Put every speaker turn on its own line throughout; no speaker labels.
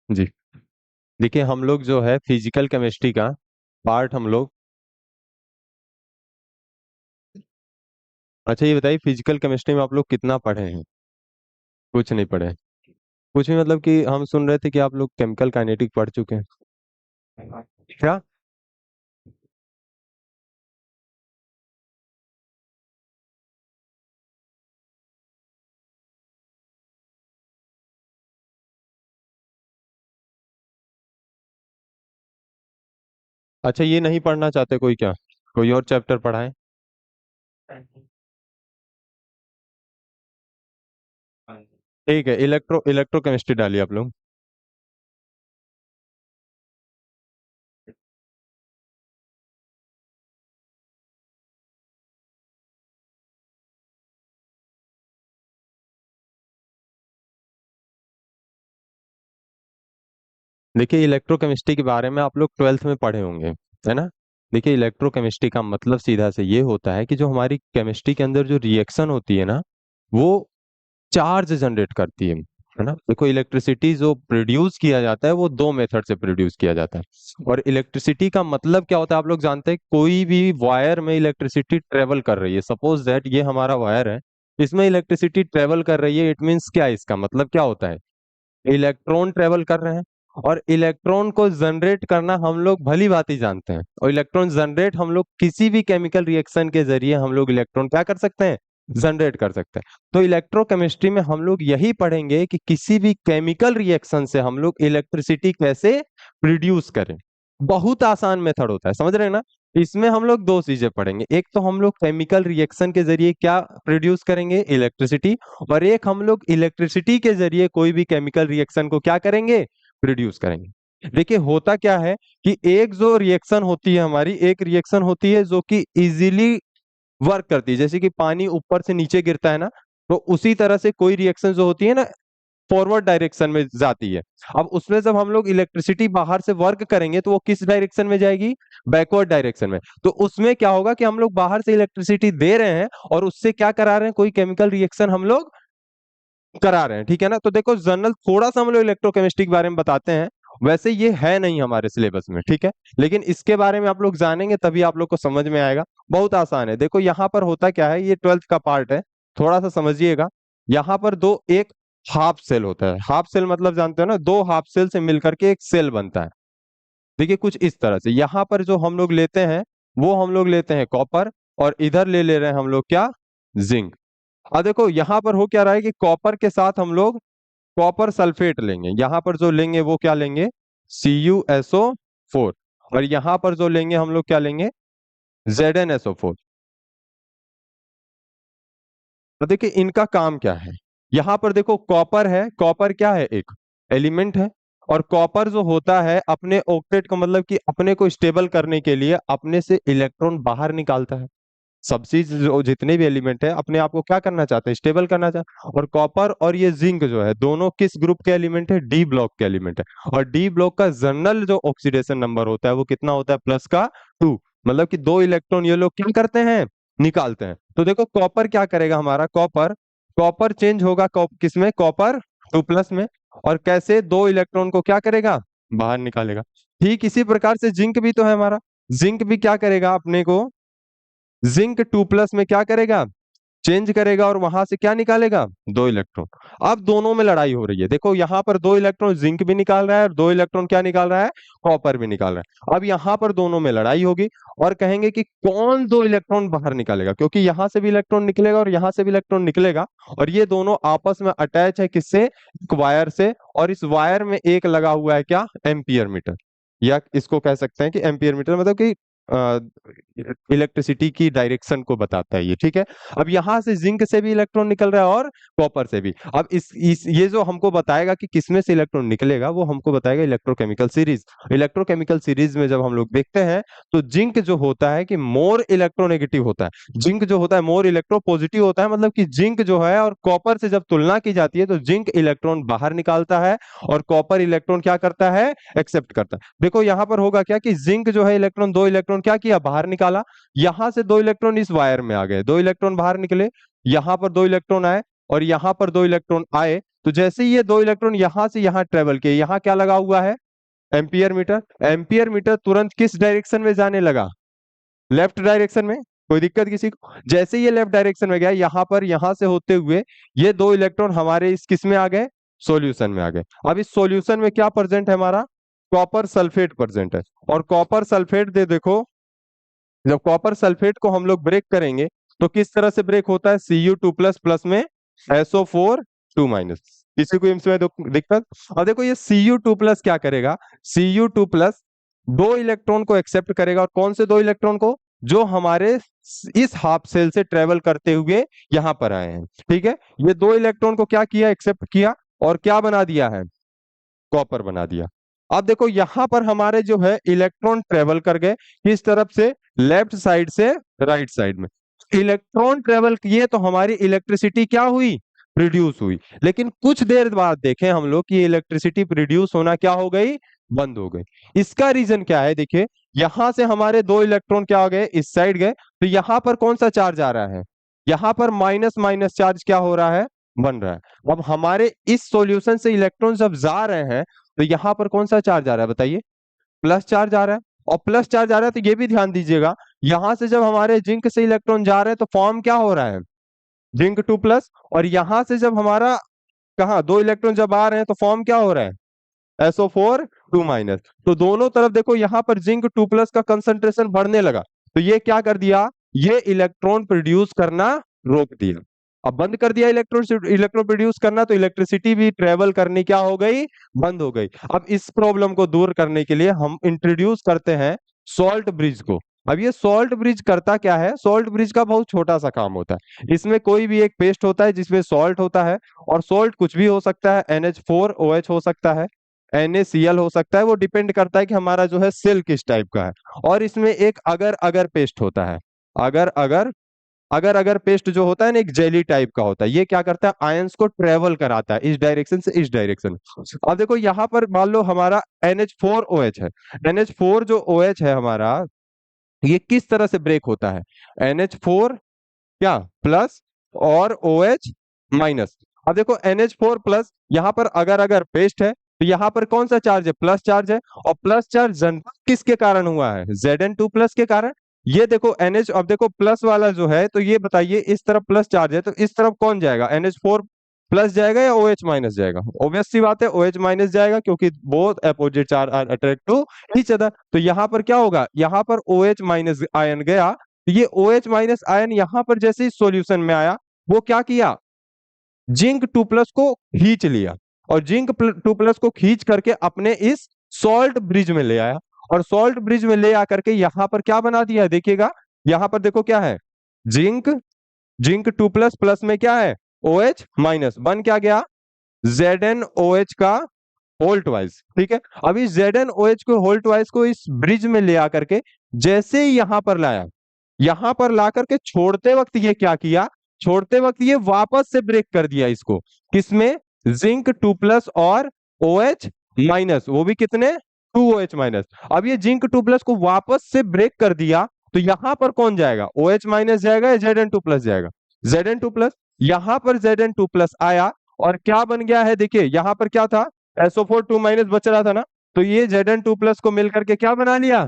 जी। देखिए हम लोग जो है फिजिकल केमिस्ट्री का पार्ट हम लोग। अच्छा ये बताइए फिजिकल केमिस्ट्री में आप लोग कितना पढ़े हैं? कुछ नहीं पढ़े? कुछ भी मतलब कि हम सुन रहे थे कि आप लोग केमिकल काइनेटिक पढ़ चुके हैं। क्या? अच्छा ये नहीं पढ़ना चाहते कोई क्या? कोई और चैप्टर पढ़ाएं? ठीक है, इलेक्ट्रो केमिस्ट्री डालिए आप लोग। देखिए इलेक्ट्रोकेमिस्ट्री के बारे में आप लोग ट्वेल्थ में पढ़े होंगे, है ना? देखिए इलेक्ट्रोकेमिस्ट्री का मतलब सीधा से ये होता है कि जो हमारी केमिस्ट्री के अंदर जो रिएक्शन होती है ना, वो चार्ज जनरेट करती है ना। देखो इलेक्ट्रिसिटी जो प्रोड्यूस किया जाता है वो दो मेथड से प्रोड्यूस किया जाता है। और इलेक्ट्रिसिटी का मतलब क्या होता है आप लोग जानते हैं? कोई भी वायर में इलेक्ट्रिसिटी ट्रेवल कर रही है, सपोज दैट ये हमारा वायर है, इसमें इलेक्ट्रिसिटी ट्रेवल कर रही है, इट मीन्स क्या है? इसका मतलब क्या होता है? इलेक्ट्रॉन ट्रेवल कर रहे हैं। और इलेक्ट्रॉन को जनरेट करना हम लोग भली भांति जानते हैं, और इलेक्ट्रॉन जनरेट हम लोग किसी भी केमिकल रिएक्शन के जरिए हम लोग इलेक्ट्रॉन क्या कर सकते हैं? जनरेट कर सकते हैं। तो इलेक्ट्रोकेमिस्ट्री में हम लोग यही पढ़ेंगे कि किसी भी केमिकल रिएक्शन से हम लोग इलेक्ट्रिसिटी कैसे प्रोड्यूस करें। बहुत आसान मेथड होता है, समझ रहे हैं ना? इसमें हम लोग दो चीजें पढ़ेंगे, एक तो हम लोग केमिकल रिएक्शन के जरिए क्या प्रोड्यूस करेंगे? इलेक्ट्रिसिटी। और एक हम लोग इलेक्ट्रिसिटी के जरिए कोई भी केमिकल रिएक्शन को क्या करेंगे? प्रोड्यूस करेंगे। देखिए होता क्या है कि एक जो रिएक्शन होती है हमारी, एक रिएक्शन होती है जो कि इजीली वर्क करती है, जैसे कि पानी ऊपर से नीचे गिरता है ना, तो उसी तरह से कोई रिएक्शन जो होती है ना, फॉरवर्ड डायरेक्शन में जाती है। अब उसमें जब हम लोग इलेक्ट्रिसिटी बाहर से वर्क करेंगे तो वो किस डायरेक्शन में जाएगी? बैकवर्ड डायरेक्शन में। तो उसमें क्या होगा कि हम लोग बाहर से इलेक्ट्रिसिटी दे रहे हैं और उससे क्या करा रहे हैं? कोई केमिकल रिएक्शन हम लोग करा रहे हैं, ठीक है ना? तो देखो जनरल थोड़ा सा हम लोग इलेक्ट्रोकेमिस्ट्री के बारे में बताते हैं। वैसे ये है नहीं हमारे सिलेबस में, ठीक है? लेकिन इसके बारे में आप लोग जानेंगे तभी आप लोग को समझ में आएगा। बहुत आसान है। देखो यहाँ पर होता क्या है, ये ट्वेल्थ का पार्ट है, थोड़ा सा समझिएगा। यहाँ पर दो एक हाफ सेल होता है। हाफ सेल मतलब जानते हो ना, दो हाफ सेल से मिलकर के एक सेल बनता है। देखिए कुछ इस तरह से यहाँ पर जो हम लोग लेते हैं, वो हम लोग लेते हैं कॉपर, और इधर ले रहे हैं हम लोग क्या? जिंक। अब देखो यहाँ पर हो क्या रहा है कि कॉपर के साथ हम लोग कॉपर सल्फेट लेंगे। यहाँ पर जो लेंगे वो क्या लेंगे? CuSO4। और यहाँ पर जो लेंगे हम लोग क्या लेंगे? ZnSO4। तो देखिए इनका काम क्या है। यहाँ पर देखो कॉपर है, कॉपर क्या है? एक एलिमेंट है। और कॉपर जो होता है अपने ऑक्टेट का मतलब कि अपने को स्टेबल करने के लिए अपने से इलेक्ट्रॉन बाहर निकालता है। सब चीज जो जितने भी एलिमेंट है अपने आप को क्या करना चाहते हैं? स्टेबल करना चाहते हैं। और कॉपर और ये जिंक जो है दोनों किस ग्रुप के एलिमेंट है? डी ब्लॉक के एलिमेंट है। और डी ब्लॉक का जनरल जो ऑक्सीडेशन नंबर होता है वो कितना होता है? +2। मतलब कि दो इलेक्ट्रॉन ये लोग क्या करते हैं? निकालते हैं। तो देखो कॉपर क्या करेगा हमारा? कॉपर कॉपर चेंज होगा किसमें? कॉपर 2+ में। और कैसे? दो इलेक्ट्रॉन को क्या करेगा? बाहर निकालेगा। ठीक इसी प्रकार से जिंक भी तो है हमारा। जिंक भी क्या करेगा अपने को? जिंक 2+ में क्या करेगा? चेंज करेगा और वहां से क्या निकालेगा? दो इलेक्ट्रॉन। अब दोनों में लड़ाई हो रही है। देखो यहाँ पर दो इलेक्ट्रॉन जिंक भी निकाल रहा है और दो इलेक्ट्रॉन क्या निकाल रहा है? कॉपर भी निकाल रहा है। अब यहाँ पर दोनों में लड़ाई होगी और कहेंगे कि कौन दो इलेक्ट्रॉन बाहर निकालेगा, क्योंकि यहाँ से भी इलेक्ट्रॉन निकलेगा और यहाँ से भी इलेक्ट्रॉन निकलेगा। और ये दोनों आपस में अटैच है किससे? एक वायर से। और इस वायर में एक लगा हुआ है क्या? Ampere meter. या इसको कह सकते हैं कि एम्पियर मीटर मतलब कि इलेक्ट्रिसिटी की डायरेक्शन को बताता है ये, ठीक है? अब यहां से जिंक से भी इलेक्ट्रॉन निकल रहा है और कॉपर से भी। अब इस ये जो हमको बताएगा कि किसमें से इलेक्ट्रॉन निकलेगा वो हमको बताएगा इलेक्ट्रोकेमिकल सीरीज। इलेक्ट्रोकेमिकल सीरीज में जब हम लोग देखते हैं तो जिंक जो होता है कि मोर इलेक्ट्रोनेगेटिव होता है, जिंक जो होता है मोर इलेक्ट्रो पॉजिटिव होता है। मतलब कि जिंक जो है और कॉपर से जब तुलना की जाती है तो जिंक इलेक्ट्रॉन बाहर निकालता है और कॉपर इलेक्ट्रॉन क्या करता है? एक्सेप्ट करता है। देखो यहां पर होगा क्या कि जिंक जो है इलेक्ट्रॉन दो इलेक्ट्रॉन क्या किया? बाहर निकाला। यहां से दो इलेक्ट्रॉन इस वायर में आ गए, दो इलेक्ट्रॉन बाहर निकले। यहां पर दो इलेक्ट्रॉन आए और यहां पर दो इलेक्ट्रॉन आए। तो जैसे ही ये दो इलेक्ट्रॉन यहां से यहां ट्रेवल किए, यहाँ क्या लगा हुआ है, एम्पियर मीटर। एम्पियर मीटर तुरंत किस डायरेक्शन में जाने लगा, लेफ्ट डायरेक्शन में। कोई दिक्कत किसी को? जैसे ये लेफ्ट डायरेक्शन में गया, यहाँ पर यहां से होते हुए ये दो इलेक्ट्रॉन हमारे इस किस में आ गए, सॉल्यूशन में आ गए। अब इस सॉल्यूशन में क्या प्रेजेंट है हमारा, कॉपर सल्फेट प्रेजेंट है। और कॉपर सल्फेट दे देखो, जब कॉपर सल्फेट को हम लोग ब्रेक करेंगे तो किस तरह से ब्रेक होता है, Cu2 प्लस प्लस में SO4 2 माइनस। किसी को इसमें दिक्कत? और देखो ये Cu2 प्लस क्या करेगा, Cu2 प्लस दो इलेक्ट्रॉन को एक्सेप्ट करेगा। और कौन से दो इलेक्ट्रॉन को, जो हमारे इस हाफ सेल से ट्रेवल करते हुए यहां पर आए हैं। ठीक है, ये दो इलेक्ट्रॉन को क्या किया, एक्सेप्ट किया और क्या बना दिया है, कॉपर बना दिया। अब देखो यहां पर हमारे जो है इलेक्ट्रॉन ट्रेवल कर गए किस तरफ से, लेफ्ट साइड से राइट साइड में। इलेक्ट्रॉन ट्रेवल किए तो हमारी इलेक्ट्रिसिटी क्या हुई, प्रोड्यूस हुई। लेकिन कुछ देर बाद देखें हम लोग कि इलेक्ट्रिसिटी प्रोड्यूस होना क्या हो गई, बंद हो गई। इसका रीजन क्या है, देखिए यहां से हमारे दो इलेक्ट्रॉन क्या हो गए, इस साइड गए, तो यहां पर कौन सा चार्ज आ रहा है, यहां पर माइनस माइनस चार्ज क्या हो रहा है, बन रहा है। अब हमारे इस सॉल्यूशन से इलेक्ट्रॉन जब जा रहे हैं तो यहां पर कौन सा चार्ज आ रहा है बताइए, प्लस चार्ज आ रहा है। और प्लस चार्ज आ रहा है तो ये भी ध्यान दीजिएगा, यहां से जब हमारे जिंक से इलेक्ट्रॉन जा रहे हैं तो फॉर्म क्या हो रहा है, जिंक 2 प्लस। और यहां से जब हमारा कहा दो इलेक्ट्रॉन जब आ रहे हैं तो फॉर्म क्या हो रहा है, SO4 2 माइनस। तो दोनों तरफ देखो यहाँ पर जिंक 2 प्लस का कंसंट्रेशन बढ़ने लगा। तो ये क्या कर दिया, ये इलेक्ट्रॉन प्रोड्यूस करना रोक दिया। अब बंद कर दिया इलेक्ट्रॉन इलेक्ट्रॉन प्रोड्यूस करना, तो इलेक्ट्रिसिटी भी ट्रेवल करनी क्या हो गई, बंद हो गई। अब इस प्रॉब्लम को दूर करने के लिए हम इंट्रोड्यूस करते हैं सॉल्ट ब्रिज को। अब ये सॉल्ट ब्रिज करता क्या है, सॉल्ट ब्रिज का बहुत छोटा सा काम होता है। इसमें कोई भी एक पेस्ट होता है जिसमें सॉल्ट होता है, और सॉल्ट कुछ भी हो सकता है, NH4OH हो सकता है, NaCl हो सकता है, वो डिपेंड करता है कि हमारा जो है सेल किस टाइप का है। और इसमें एक अगर अगर पेस्ट होता है, अगर अगर अगर अगर पेस्ट जो होता है ना, एक जेली टाइप का होता है। ये क्या करता है, आयंस को ट्रेवल कराता है इस डायरेक्शन से इस डायरेक्शन। अब देखो यहाँ पर मान लो हमारा NH4OH है, NH4 जो OH है हमारा, ये किस तरह से ब्रेक होता है, NH4 क्या प्लस और OH माइनस। अब देखो NH4 प्लस, यहाँ पर अगर अगर पेस्ट है तो यहाँ पर कौन सा चार्ज है, प्लस चार्ज है। और प्लस चार्ज जनरेट किसके कारण हुआ है, Zn2 प्लस के कारण। ये देखो NH, अब देखो प्लस वाला जो है, तो ये बताइए इस तरफ प्लस चार्ज है तो इस तरफ कौन जाएगा, NH4 प्लस जाएगा या OH माइनस जाएगा, ऑब्वियस सी बात है OH माइनस जाएगा, क्योंकि both opposite charge are attract to each other. तो यहाँ पर क्या होगा, यहाँ पर OH माइनस आयन गया, तो ये OH माइनस आयन यहां पर जैसे ही सॉल्यूशन में आया, वो क्या किया, जिंक 2 प्लस को खींच लिया। और जिंक 2 प्लस को खींच करके अपने इस सॉल्ट ब्रिज में ले आया। और सॉल्ट ब्रिज में ले आकर के यहां पर क्या बना दिया है, देखिएगा यहां पर देखो क्या है, जिंक जिंक 2 प्लस प्लस में क्या है, OH माइनस, बन क्या गया, ZnOH का होल ट्वाइस। ठीक है, अब इस ZnOH को होल ट्वाइस को इस ब्रिज में ले आकर के जैसे ही यहां पर लाया, यहां पर ला करके छोड़ते वक्त ये क्या किया, छोड़ते वक्त ये वापस से ब्रेक कर दिया इसको, किसमें, जिंक 2 प्लस और OH माइनस, वो भी कितने, 2OH माइनस। अब ये जिंक 2 प्लस को वापस से ब्रेक कर दिया, तो यहां पर कौन जाएगा, OH माइनस जाएगा या Zn2 प्लस जाएगा, Zn2 प्लस। यहां पर Zn2 प्लस आया और क्या बन गया है, देखिए यहां पर क्या था, SO4 2 माइनस बच रहा था ना, तो ये Zn2 प्लस को मिलकर के क्या बना लिया,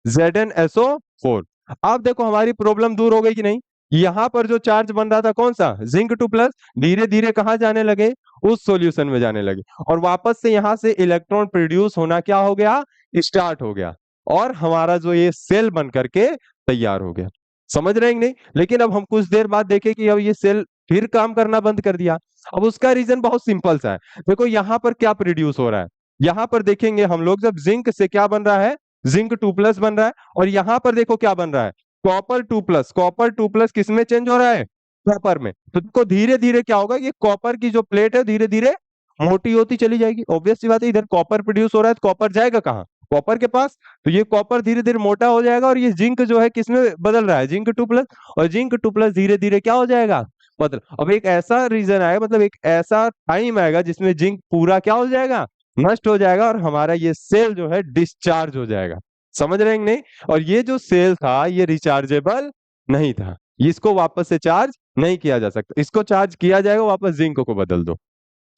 ZnSO4। अब देखो हमारी प्रॉब्लम दूर हो गई कि नहीं। यहां पर जो चार्ज बन रहा था कौन सा, जिंक 2 प्लस, धीरे धीरे कहां जाने लगे, उस सॉल्यूशन में जाने लगे। और वापस से यहां से इलेक्ट्रॉन प्रोड्यूस होना क्या हो गया, स्टार्ट हो गया। और हमारा जो ये सेल बन करके तैयार हो गया। समझ रहे हैं कि नहीं। लेकिन अब हम कुछ देर बाद देखें कि अब ये सेल फिर काम करना बंद कर दिया। अब उसका रीजन बहुत सिंपल सा है, देखो यहां पर क्या प्रोड्यूस हो रहा है, यहां पर देखेंगे हम लोग, जब जिंक से क्या बन रहा है, जिंक 2 प्लस बन रहा है। और यहां पर देखो क्या बन रहा है, कॉपर 2 प्लस, कॉपर 2 प्लस किस में चेंज हो रहा है, कॉपर में। तो देखो धीरे धीरे क्या होगा, ये कॉपर की जो प्लेट है धीरे धीरे मोटी होती चली जाएगी। ऑब्वियस सी बात है, इधर कॉपर प्रोड्यूस हो रहा है तो कॉपर जाएगा कहाँ, कॉपर के पास। तो ये कॉपर धीरे धीरे मोटा हो जाएगा और ये जिंक जो है किसमें बदल रहा है, जिंक 2 प्लस। और जिंक 2 प्लस धीरे धीरे क्या हो जाएगा, बदल। अब एक ऐसा रीजन आएगा, मतलब एक ऐसा टाइम आएगा जिसमें जिंक पूरा क्या हो जाएगा, नष्ट हो जाएगा, और हमारा ये सेल जो है डिस्चार्ज हो जाएगा। समझ रहे हैं कि नहीं। और ये जो सेल था ये रिचार्जेबल नहीं था, इसको वापस से चार्ज नहीं किया जा सकता, इसको चार्ज किया जाएगा वापस जिंक को बदल दो।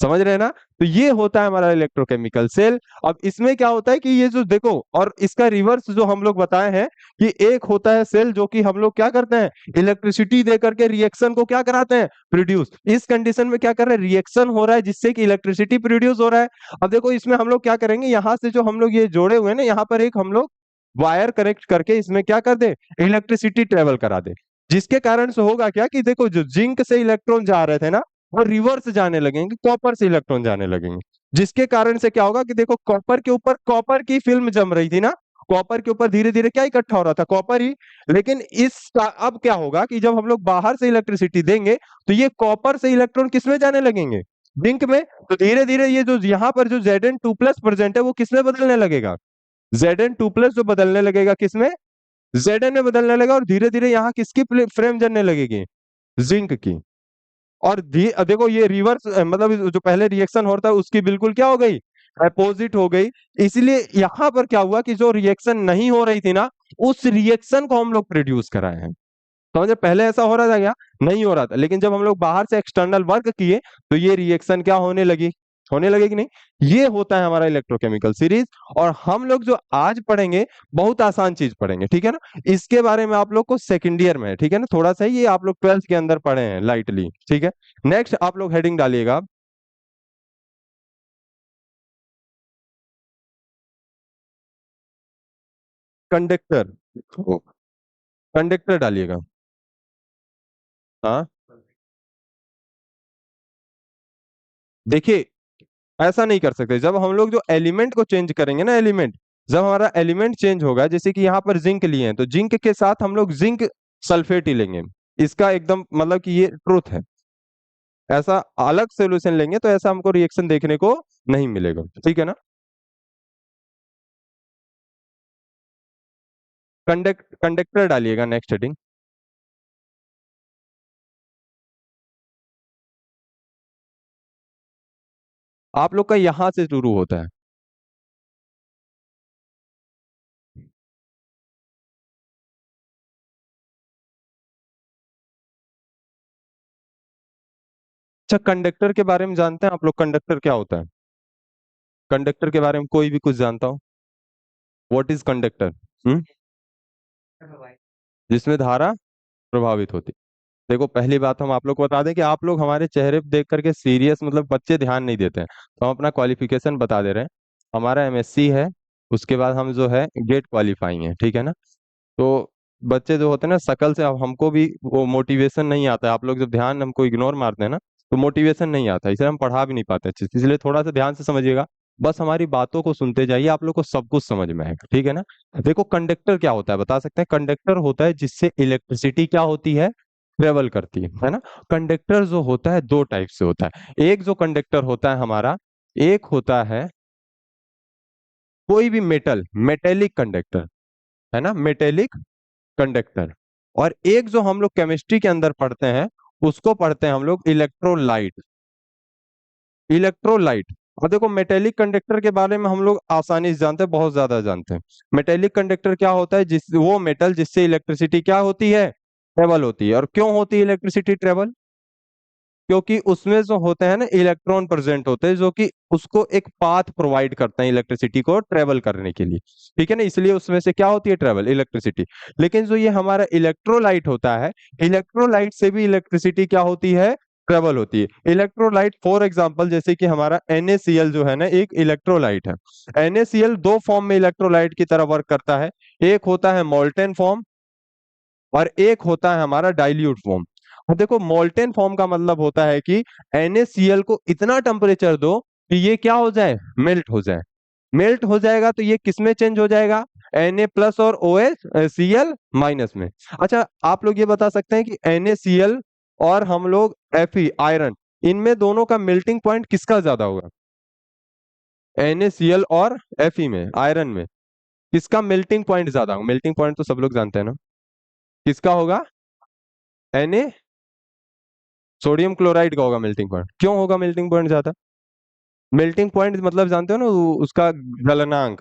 समझ रहे हैं ना? तो ये होता है हमारा इलेक्ट्रोकेमिकल सेल। अब इसमें क्या होता है कि ये जो देखो, और इसका रिवर्स जो हम लोग बताए हैं कि एक होता है सेल जो कि हम लोग क्या करते हैं, इलेक्ट्रिसिटी दे करके रिएक्शन को क्या कराते हैं, प्रोड्यूस। इस कंडीशन में क्या कर रहे हैं, रिएक्शन हो रहा है जिससे कि इलेक्ट्रिसिटी प्रोड्यूस हो रहा है। अब देखो इसमें हम लोग क्या करेंगे, यहाँ से जो हम लोग ये जोड़े हुए हैं ना, यहाँ पर एक हम लोग वायर कनेक्ट करके इसमें क्या कर दे, इलेक्ट्रिसिटी ट्रेवल करा दे। जिसके कारण से होगा क्या कि देखो जो जिंक से इलेक्ट्रॉन जा रहे थे ना, वो रिवर्स जाने लगेंगे, कॉपर से इलेक्ट्रॉन जाने लगेंगे। जिसके कारण से क्या होगा कि देखो कॉपर के ऊपर कॉपर की फिल्म जम रही थी ना, कॉपर के ऊपर धीरे धीरे क्या इकट्ठा हो रहा था, कॉपर ही। लेकिन अब क्या होगा कि जब हम लोग बाहर से इलेक्ट्रिसिटी देंगे, तो ये कॉपर से इलेक्ट्रॉन किसमें जाने लगेंगे, जिंक में। तो धीरे धीरे ये जो यहाँ पर जो Zn2+ प्रेजेंट है वो किसमें बदलने लगेगा, Zn2+ जो बदलने लगेगा किसमें, Zn में बदलने लगेगा। और धीरे धीरे यहाँ किसकी फ्रेम जनने लगेगी, जिंक की। और देखो ये रिवर्स मतलब जो पहले रिएक्शन होता है उसकी बिल्कुल क्या हो गई, अपोजिट हो गई। इसलिए यहां पर क्या हुआ कि जो रिएक्शन नहीं हो रही थी ना, उस रिएक्शन को हम लोग प्रोड्यूस कराए हैं। समझे, पहले ऐसा हो रहा था क्या, नहीं हो रहा था। लेकिन जब हम लोग बाहर से एक्सटर्नल वर्क किए, तो ये रिएक्शन क्या होने लगी, होने लगेगी नहीं। ये होता है हमारा इलेक्ट्रोकेमिकल सीरीज। और हम लोग जो आज पढ़ेंगे, बहुत आसान चीज पढ़ेंगे, ठीक है ना। इसके बारे में आप लोग को सेकंड ईयर में है, ठीक है ना, थोड़ा सा ही ये आप लोग 12th के अंदर पढ़े हैं लाइटली, ठीक है। नेक्स्ट आप लोग हेडिंग डालिएगा, कंडक्टर। कंडक्टर डालिएगा। हाँ, देखिए ऐसा नहीं कर सकते। जब हम लोग जो एलिमेंट को चेंज करेंगे ना, एलिमेंट, जब हमारा एलिमेंट चेंज होगा, जैसे कि यहाँ पर जिंक लिए हैं, तो जिंक के साथ हम लोग जिंक सल्फेट ही लेंगे। इसका एकदम मतलब कि ये ट्रूथ है। ऐसा अलग सोल्यूशन लेंगे तो ऐसा हमको रिएक्शन देखने को नहीं मिलेगा, ठीक है ना। कंडक्टर डालिएगा नेक्स्ट हेडिंग। आप लोग का यहां से शुरू होता है। अच्छा, कंडक्टर के बारे में जानते हैं आप लोग, कंडक्टर क्या होता है, कंडक्टर के बारे में कोई भी कुछ जानता हो, व्हाट इज कंडक्टर। हम्म, जिसमें धारा प्रभावित होती। देखो पहली बात हम आप लोग को बता दें कि आप लोग हमारे चेहरे पे देख करके सीरियस मतलब बच्चे ध्यान नहीं देते हैं, तो हम अपना क्वालिफिकेशन बता दे रहे हैं। हमारा एमएससी है, उसके बाद हम जो है गेट क्वालिफाइंग है, ठीक है ना। तो बच्चे जो होते हैं ना, शकल से अब हमको भी वो मोटिवेशन नहीं आता है। आप लोग जब ध्यान हमको इग्नोर मारते हैं ना, तो मोटिवेशन नहीं आता है, इसलिए हम पढ़ा भी नहीं पाते अच्छे से। इसलिए थोड़ा सा ध्यान से समझिएगा, बस हमारी बातों को सुनते जाइए, आप लोग को सब कुछ समझ में आएगा, ठीक है ना। देखो कंडक्टर क्या होता है बता सकते हैं, कंडक्टर होता है जिससे इलेक्ट्रिसिटी क्या होती है, ट्रेवल करती है ना। कंडक्टर जो होता है दो टाइप से होता है। एक जो कंडक्टर होता है हमारा, एक होता है कोई भी मेटेलिक कंडक्टर, है ना, मेटेलिक कंडक्टर। और एक जो हम लोग केमिस्ट्री के अंदर पढ़ते हैं, उसको पढ़ते हैं हम लोग इलेक्ट्रोलाइट। इलेक्ट्रोलाइट। और देखो मेटेलिक कंडक्टर के बारे में हम लोग आसानी से जानते हैं, बहुत ज्यादा जानते हैं। मेटेलिक कंडक्टर क्या होता है, जिस वो मेटल जिससे इलेक्ट्रिसिटी क्या होती है, ट्रेवल होती है। और क्यों होती है इलेक्ट्रिसिटी ट्रेवल, क्योंकि उसमें जो होते हैं ना इलेक्ट्रॉन प्रेजेंट होते हैं, जो कि उसको एक पाथ प्रोवाइड करते हैं इलेक्ट्रिसिटी को ट्रेवल करने के लिए, ठीक है ना। इसलिए उसमें से क्या होती है, ट्रेवल, इलेक्ट्रिसिटी। लेकिन जो ये हमारा इलेक्ट्रोलाइट होता है, इलेक्ट्रोलाइट से भी इलेक्ट्रिसिटी क्या होती है, ट्रेवल होती है। इलेक्ट्रोलाइट फॉर एग्जांपल जैसे कि हमारा NaCl जो है ना, एक इलेक्ट्रोलाइट है। NaCl दो फॉर्म में इलेक्ट्रोलाइट की तरह वर्क करता है। एक होता है मोल्टेन फॉर्म, और एक होता है हमारा डाइल्यूट फॉर्म। और देखो मोल्टेन फॉर्म का मतलब होता है कि NaCl को इतना टेम्परेचर दो कि ये क्या हो जाए, मेल्ट हो जाए। मेल्ट हो जाएगा तो ये किस में चेंज हो जाएगा, Na+ और OH Cl- में। अच्छा आप लोग ये बता सकते हैं कि NaCl और हम लोग Fe आयरन, इनमें दोनों का मेल्टिंग पॉइंट किसका ज्यादा होगा, NaCl और Fe में, आयरन में, किसका मेल्टिंग पॉइंट ज्यादा होगा। मेल्टिंग पॉइंट तो सब लोग जानते हैं ना, किसका होगा, Na, सोडियम क्लोराइड का होगा मेल्टिंग पॉइंट। क्यों होगा मेल्टिंग पॉइंट ज्यादा, मेल्टिंग पॉइंट मतलब जानते हो ना उसका गलनांक।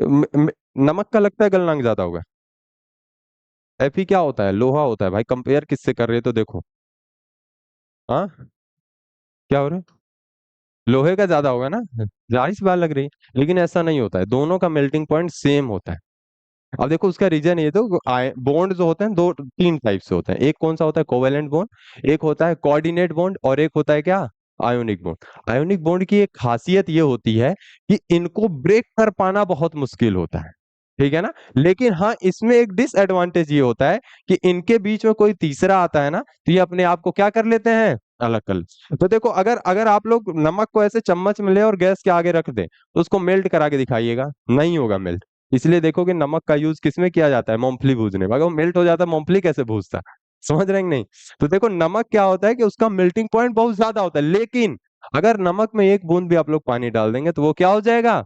नमक का लगता है गलनांक ज्यादा होगा। Fe क्या होता है, लोहा होता है भाई। कंपेयर किससे कर रहे हो तो देखो। हाँ, क्या हो रहा है, लोहे का ज्यादा होगा ना, जाहिर सी बात लग रही है। लेकिन ऐसा नहीं होता है, दोनों का मेल्टिंग पॉइंट सेम होता है। अब देखो उसका रीजन ये तो, बॉन्ड जो होते हैं दो तीन टाइप से होते हैं। एक कौन सा होता है, कोवेलेंट बॉन्ड, एक होता है कोऑर्डिनेट बॉन्ड, और एक होता है क्या, आयोनिक बॉन्ड। आयोनिक बॉन्ड की एक खासियत ये होती है कि इनको ब्रेक कर पाना बहुत मुश्किल होता है, ठीक है ना। लेकिन हाँ, इसमें एक डिसएडवांटेज ये होता है कि इनके बीच में कोई तीसरा आता है ना, तो ये अपने आप को क्या कर लेते हैं, अलग कर लेते हैं। तो देखो, अगर अगर आप लोग नमक को ऐसे चम्मच में ले और गैस के आगे रख दें, तो उसको मेल्ट करा के दिखाइएगा, नहीं होगा मेल्ट। इसलिए देखो कि नमक का यूज किसमें किया जाता है, मूंगफली भूनने में। अगर वो मेल्ट हो जाता है, मूंगफली कैसे भूनता है, समझ रहे हैं कि नहीं। तो देखो, नमक क्या होता है कि उसका मेल्टिंग पॉइंट बहुत ज्यादा होता है, लेकिन अगर नमक में एक बूंद भी आप लोग पानी डाल देंगे, तो वो क्या हो जाएगा,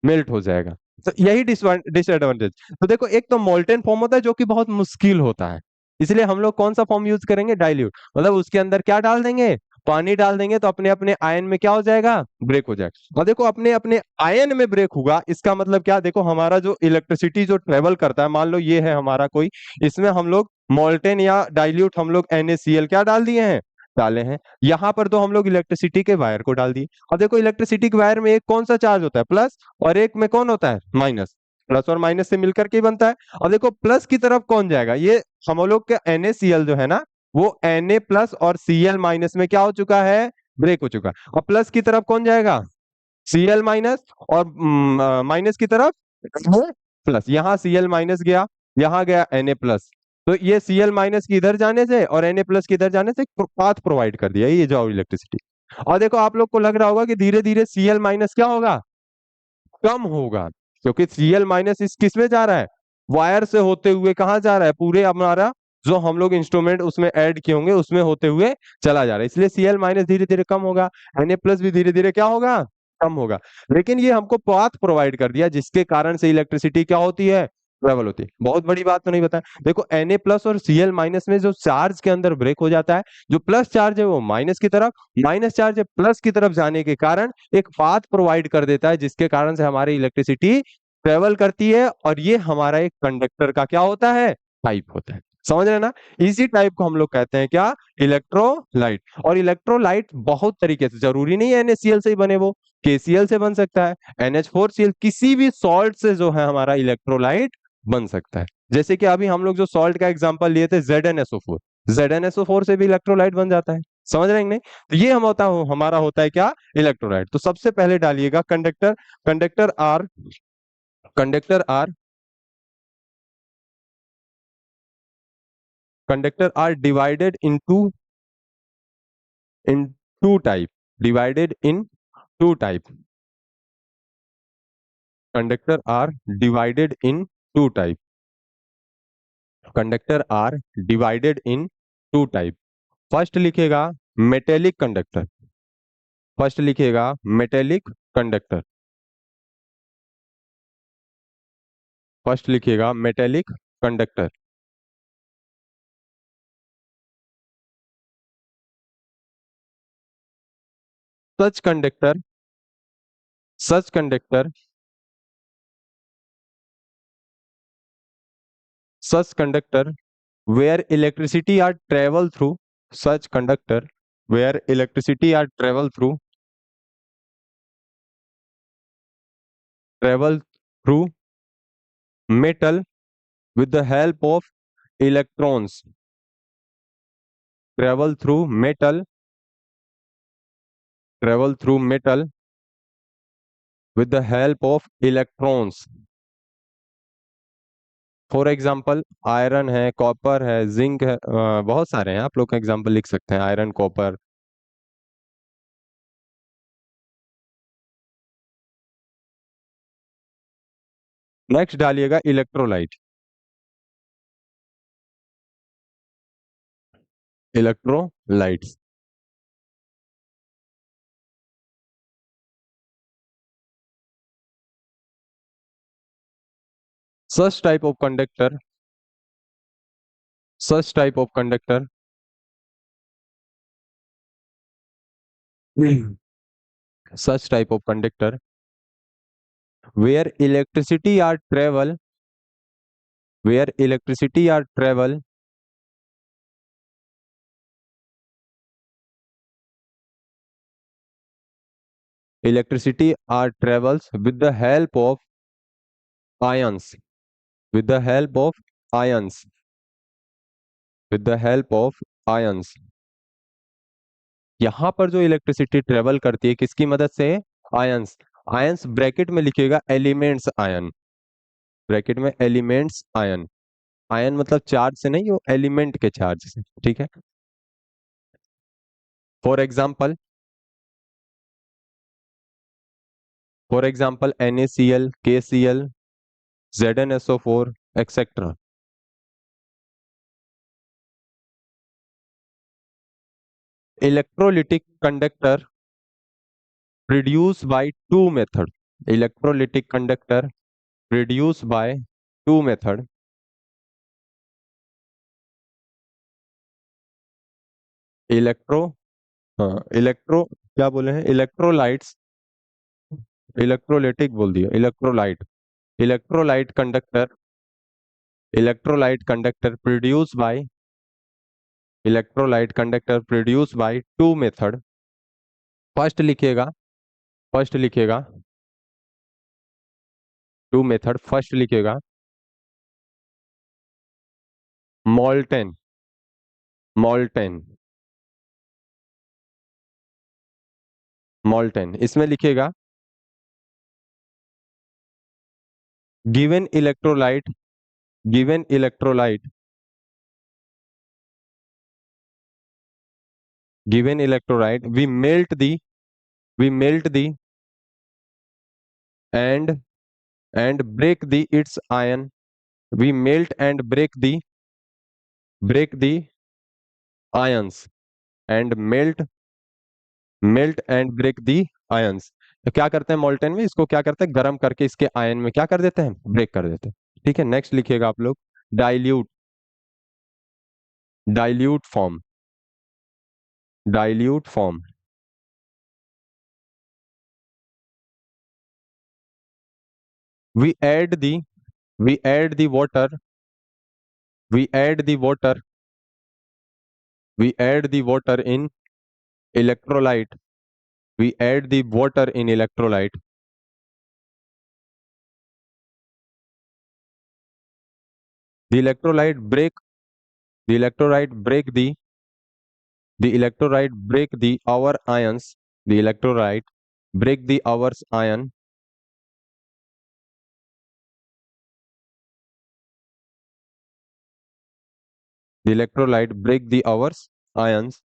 मेल्ट हो जाएगा। तो यही डिसएडवांटेज। तो देखो, एक तो मोल्टेन फॉर्म होता है जो कि बहुत मुश्किल होता है, इसलिए हम लोग कौन सा फॉर्म यूज करेंगे, डाइल्यूट। मतलब उसके अंदर क्या डाल देंगे, पानी डाल देंगे, तो अपने अपने आयन में क्या हो जाएगा, ब्रेक हो जाएगा। और देखो, अपने अपने आयन में ब्रेक होगा, इसका मतलब क्या, देखो हमारा जो इलेक्ट्रिसिटी जो ट्रेवल करता है, मान लो ये है हमारा कोई, इसमें हम लोग मोल्टेन या डाइल्यूट हम लोग NaCl क्या डाल दिए हैं, डाले हैं। यहाँ पर तो हम लोग इलेक्ट्रिसिटी के वायर को डाल दिए। अब देखो, इलेक्ट्रिसिटी के वायर में एक कौन सा चार्ज होता है, प्लस, और एक में कौन होता है, माइनस। प्लस और माइनस से मिलकर के ही बनता है। अब देखो, प्लस की तरफ कौन जाएगा, ये हम लोग का NaCl जो है ना, वो Na प्लस और Cl माइनस में क्या हो चुका है, ब्रेक हो चुका है। और प्लस की तरफ कौन जाएगा, Cl माइनस, और माइनस की तरफ प्लस। यहाँ Cl माइनस गया, यहाँ गया Na प्लस। तो ये Cl माइनस की इधर जाने से और Na प्लस की इधर जाने से पाथ प्रोवाइड कर दिया, ये जाओ इलेक्ट्रिसिटी। और देखो, आप लोग को लग रहा होगा कि धीरे धीरे Cl माइनस क्या होगा, कम होगा, क्योंकि Cl माइनस इस किस में जा रहा है, वायर से होते हुए कहाँ जा रहा है, पूरे हमारा जो हम लोग इंस्ट्रूमेंट उसमें ऐड किए होंगे उसमें होते हुए चला जा रहा है, इसलिए Cl माइनस धीरे धीरे कम होगा, Na प्लस भी धीरे धीरे क्या होगा, कम होगा। लेकिन ये हमको पाथ प्रोवाइड कर दिया, जिसके कारण से इलेक्ट्रिसिटी क्या होती है, ट्रेवल होती है। बहुत बड़ी बात तो नहीं बताया। देखो, Na प्लस और Cl माइनस में जो चार्ज के अंदर ब्रेक हो जाता है, जो प्लस चार्ज है वो माइनस की तरफ, माइनस चार्ज है प्लस की तरफ जाने के कारण एक पाथ प्रोवाइड कर देता है, जिसके कारण से हमारी इलेक्ट्रिसिटी ट्रेवल करती है। और ये हमारा एक कंडक्टर का क्या होता है, टाइप होता है। समझ रहे हैं ना। इसी टाइप को हम लोग कहते हैं क्या, इलेक्ट्रोलाइट। और इलेक्ट्रोलाइट बहुत तरीके से, जरूरी नहीं है NaCl से ही बने, वो KCl से बन सकता है, NH4Cl, किसी भी सॉल्ट से जो है हमारा इलेक्ट्रोलाइट बन सकता है। जैसे कि अभी हम लोग जो सॉल्ट का एग्जांपल लिए थे, ZnSO4, ZnSO4 से भी इलेक्ट्रोलाइट बन जाता है। समझ रहे हैं कि नहीं। तो ये हमारा होता है क्या, इलेक्ट्रोलाइट। तो सबसे पहले डालिएगा conductor, conductor are, conductor are, conductor are divided in two type, divided in two type, conductor are divided in two type, conductor are divided in two type. First लिखेगा मेटेलिक कंडक्टर, फर्स्ट लिखेगा metallic conductor, first लिखेगा metallic conductor. Such conductor, such conductor, such conductor where electricity are travel through, such conductor where electricity are travel through metal with the help of electrons, travel through metal, travel through metal with the help of electrons। For example iron है, copper है, zinc है, बहुत सारे हैं, आप लोग का example लिख सकते हैं, आयरन, कॉपर। नेक्स्ट डालिएगा electrolyte, electrolytes. such type of conductor, such type of conductor such type of conductor where electricity are travel, where electricity are travel electricity are travels with the help of ions, with the help of ions, with the help of ions. यहां पर जो electricity travel करती है किसकी मदद से? Ions. Ions bracket में लिखिएगा एलिमेंट्स आयन, ब्रैकेट में एलिमेंट्स आयन। आयन मतलब चार्ज से नहीं, वो एलिमेंट के चार्ज से, ठीक है। For example, for example NaCl, KCl, ZnSO4 etcetera. Electrolytic conductor produce by two method, electrolytic conductor produce by two method. Electro, हाँ इलेक्ट्रो, क्या बोले हैं, इलेक्ट्रोलाइट्स, इलेक्ट्रोलिटिक बोल दिया, electrolyte. Electrolyte conductor, electrolyte conductor produce by, electrolyte conductor produce by two method. First लिखिएगा, first लिखिएगा, to method first लिखिएगा। Molten, molten, molten, इसमें लिखिएगा given electrolyte, given electrolyte, given electrolyte we melt the and and break the its ion, we melt and break the ions and melt and break the ions। तो क्या करते हैं molten में, इसको क्या करते हैं, गर्म करके इसके आयन में क्या कर देते हैं, ब्रेक कर देते हैं। ठीक है, नेक्स्ट लिखिएगा आप लोग dilute, dilute form, dilute form. we add the we add the water, we add the water, we add the water in electrolyte, we add the water in electrolyte। the electrolyte break the electrolyte break the electrolyte break the our ions, the electrolyte break the ours ion, the electrolyte break the ours ions।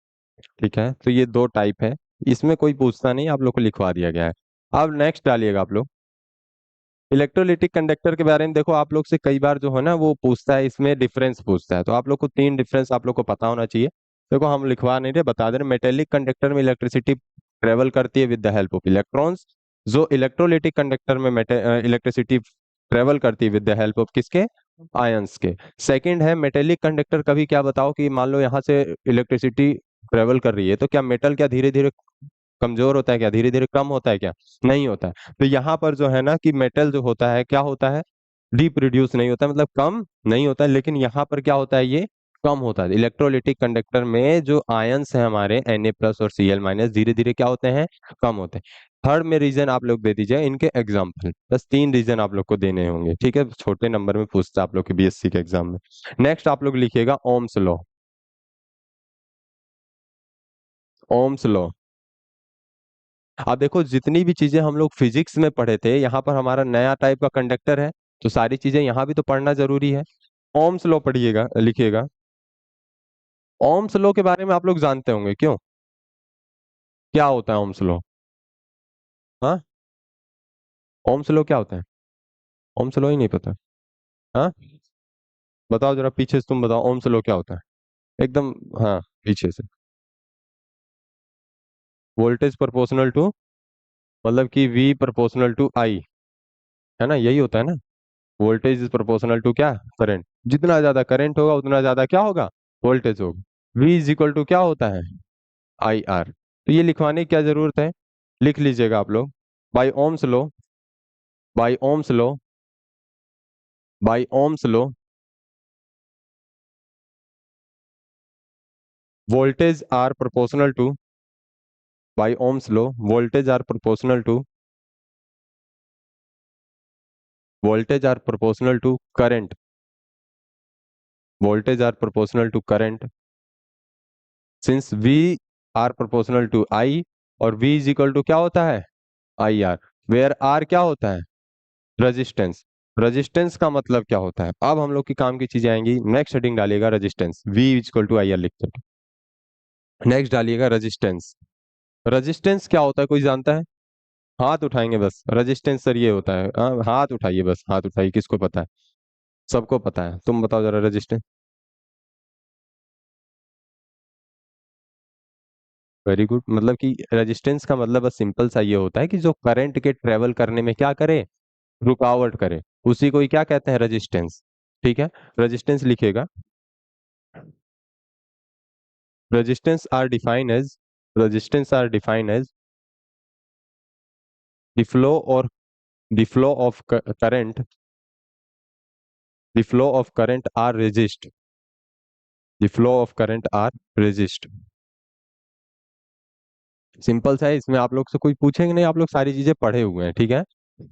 ठीक है, तो ये दो type है, इसमें कोई पूछता नहीं, आप लोग को लिखवा दिया गया है। अब नेक्स्ट डालिएगा आप लोग इलेक्ट्रोलिटिक कंडक्टर के बारे में। देखो आप लोग से कई बार जो है ना वो पूछता है, इसमें डिफरेंस पूछता है, तो आप लोग को तीन डिफरेंस आप लोग को पता होना चाहिए। देखो हम लिखवा नहीं रहे, बता दे रहे, मेटेलिक कंडक्टर में इलेक्ट्रिसिटी ट्रेवल करती है with the help of electrons. जो इलेक्ट्रोलिटिक कंडक्टर में इलेक्ट्रिसिटी ट्रेवल करती है विद द हेल्प ऑफ किसके, आयंस के। सेकंड है मेटेलिक कंडक्टर, कभी क्या बताओ कि मान लो यहाँ से इलेक्ट्रिसिटी ट्रेवल कर रही है, तो क्या मेटल क्या धीरे धीरे कमजोर होता है, क्या धीरे धीरे कम होता है, क्या नहीं होता है। तो यहाँ पर जो है ना कि मेटल जो होता है क्या होता है, डीप रिड्यूस नहीं होता, मतलब कम नहीं होता है, लेकिन यहाँ पर क्या होता है, ये कम होता है। इलेक्ट्रोलिटिक कंडक्टर में जो आयंस है हमारे Na+ और Cl- धीरे धीरे क्या होते हैं, कम होते हैं। थर्ड में रीजन आप लोग दे दीजिए इनके एग्जाम्पल, बस तीन रीजन आप लोग को देने होंगे, ठीक है, छोटे नंबर में पूछता है आप लोग के BSc के एग्जाम में। नेक्स्ट आप लोग लिखिएगा ओम्स लॉ, ओम्स लॉ। अब देखो जितनी भी चीजें हम लोग फिजिक्स में पढ़े थे, यहाँ पर हमारा नया टाइप का कंडक्टर है, तो सारी चीजें यहाँ भी तो पढ़ना जरूरी है। ओम्स लॉ पढ़िएगा, लिखिएगा। ओम्स लॉ के बारे में आप लोग जानते होंगे, क्यों, क्या होता है ओम्स लॉ? हाँ, ओम्स लॉ क्या होता है? ओम्स लॉ ही नहीं पता? हाँ, बताओ जरा, पीछे से तुम बताओ ओम्स लॉ क्या होता है एकदम। हाँ, पीछे से। वोल्टेज प्रोपोर्शनल टू, मतलब कि V प्रोपोर्शनल टू I, है ना, यही होता है ना। वोल्टेज इज प्रोपोर्शनल टू क्या, करंट। जितना ज्यादा करंट होगा उतना ज्यादा क्या होगा, वोल्टेज होगा। V इज इक्वल टू क्या होता है, IR। तो ये लिखवाने की क्या जरूरत है, लिख लीजिएगा आप लोग। By Ohm's law, by Ohm's law, by Ohm's law, voltage are proportional to, by Ohm's law voltage are proportional to current, voltage are proportional to current since V are proportional to I, और V is equal to क्या होता है, I R, where are क्या होता है, resistance. Resistance का मतलब क्या होता है, अब हम लोग की काम की चीजें आएंगी। नेक्स्ट हेडिंग डालिएगा resistance, V is equal to I R लिखते हैं। नेक्स्ट डालिएगा रेजिस्टेंस। रेजिस्टेंस क्या होता है, कोई जानता है? हाथ उठाएंगे बस, रेजिस्टेंस सर ये होता है। हाथ उठाइए बस, हाथ उठाइए, किसको पता है? सबको पता है, तुम बताओ जरा रेजिस्टेंस। वेरी गुड, मतलब कि रेजिस्टेंस का मतलब बस सिंपल सा ये होता है कि जो करंट के ट्रेवल करने में क्या करे, रुकावट करे, उसी को ही क्या कहते हैं, रेजिस्टेंस। ठीक है, रेजिस्टेंस लिखिएगा। Resistance are define as resistance are define as the flow और the flow of current, the flow of current are resist, the flow of current are resist. Simple सा है, इसमें आप लोग से कोई पूछेंगे नहीं, आप लोग सारी चीजें पढ़े हुए हैं। ठीक है,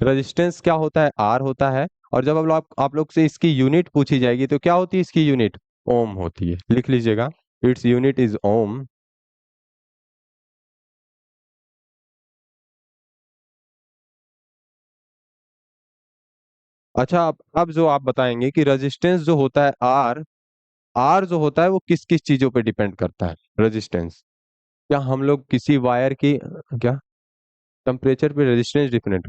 रेजिस्टेंस क्या होता है, आर होता है। और जब आप लोग से इसकी यूनिट पूछी जाएगी तो क्या होती है इसकी यूनिट, ओम होती है, लिख लीजिएगा, इट्स यूनिट इज ओम। अच्छा, अब जो आप बताएंगे कि रेजिस्टेंस जो होता है आर, आर जो होता है वो किस किस चीजों पे डिपेंड करता है, रेजिस्टेंस। क्या हम लोग किसी वायर की, क्या टेम्परेचर पे रेजिस्टेंस डिफरेंट,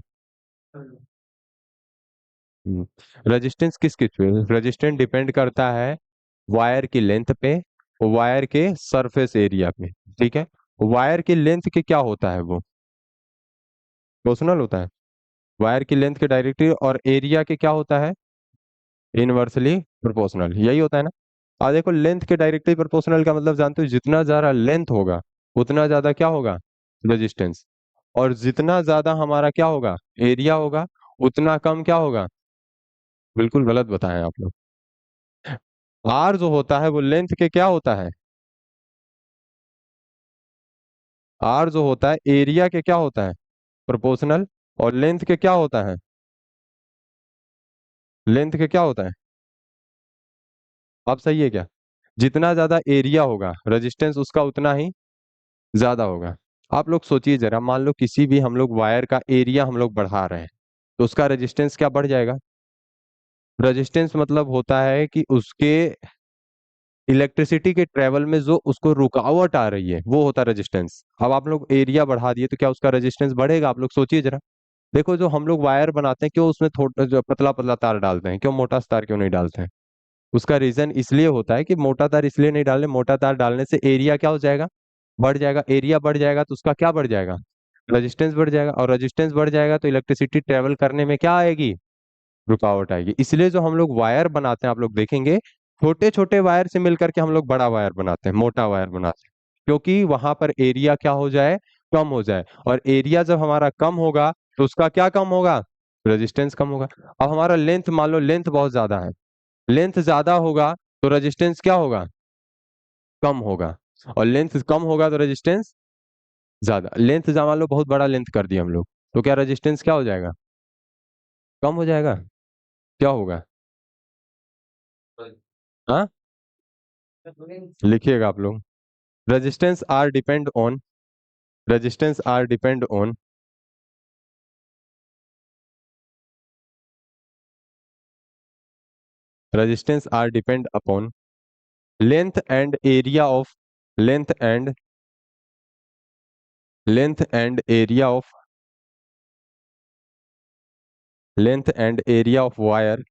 रेजिस्टेंस किस किस पे, रेजिस्टेंस डिपेंड करता है वायर की लेंथ पे, वायर के सरफेस एरिया पे। ठीक है, वायर की लेंथ के क्या होता है वो, प्रोपोर्शनल होता है, वायर की लेंथ के डायरेक्टली, और एरिया के क्या होता है, इनवर्सली प्रोपोर्शनल, यही होता है ना। देखो, लेंथ के डायरेक्टली प्रोपोर्शनल का मतलब जानते हो, जितना ज्यादा लेंथ होगा उतना ज्यादा क्या होगा, रेजिस्टेंस। और जितना ज्यादा हमारा क्या होगा, एरिया होगा, उतना कम क्या होगा। बिल्कुल गलत बताएं आप लोग। आर जो होता है वो लेंथ के क्या होता है, आर जो होता है एरिया के क्या होता है, प्रोपोर्शनल। और लेंथ के क्या होता है, लेंथ के क्या होता है, आप सही है क्या? जितना ज्यादा एरिया होगा रेजिस्टेंस उसका उतना ही ज्यादा होगा। आप लोग सोचिए जरा, मान लो किसी भी हम लोग वायर का एरिया हम लोग बढ़ा रहे हैं, तो उसका रेजिस्टेंस क्या बढ़ जाएगा। रेजिस्टेंस मतलब होता है कि उसके इलेक्ट्रिसिटी के ट्रेवल में जो उसको रुकावट आ रही है वो होता है रेजिस्टेंस। अब आप लोग एरिया बढ़ा दिए तो क्या उसका रेजिस्टेंस बढ़ेगा, आप लोग सोचिए जरा। देखो, जो हम लोग वायर बनाते हैं, क्यों उसमें थोड़ा जो पतला पतला तार डालते हैं, क्यों मोटा तार क्यों नहीं डालते हैं? उसका रीजन इसलिए होता है कि मोटा तार इसलिए नहीं डालने, मोटा तार डालने से एरिया क्या हो जाएगा, बढ़ जाएगा। एरिया बढ़ जाएगा तो उसका क्या बढ़ जाएगा, रेजिस्टेंस बढ़ जाएगा। और रेजिस्टेंस बढ़ जाएगा तो इलेक्ट्रिसिटी ट्रेवल करने में क्या आएगी, रुकावट आएगी। इसलिए जो हम लोग वायर बनाते हैं, आप लोग देखेंगे, छोटे छोटे वायर से मिलकर के हम लोग बड़ा वायर बनाते हैं, मोटा वायर बनाते हैं, क्योंकि वहां पर एरिया क्या हो जाए, कम हो जाए। और एरिया जब हमारा कम होगा तो उसका क्या कम होगा, रेजिस्टेंस कम होगा। अब हमारा लेंथ, मान लो लेंथ बहुत ज्यादा है, लेंथ ज्यादा होगा तो रेजिस्टेंस क्या होगा, कम होगा। और लेंथ कम होगा तो रेजिस्टेंस ज्यादा। लेंथ मान लो बहुत बड़ा लेंथ कर दिया हम लोग, तो क्या रेजिस्टेंस क्या हो जाएगा, कम हो जाएगा, क्या होगा, हाँ, लिखिएगा आप लोग। Resistance are depend on, resistance are depend on, resistance are depend upon length and area of, length and length and area of, length and area of wire.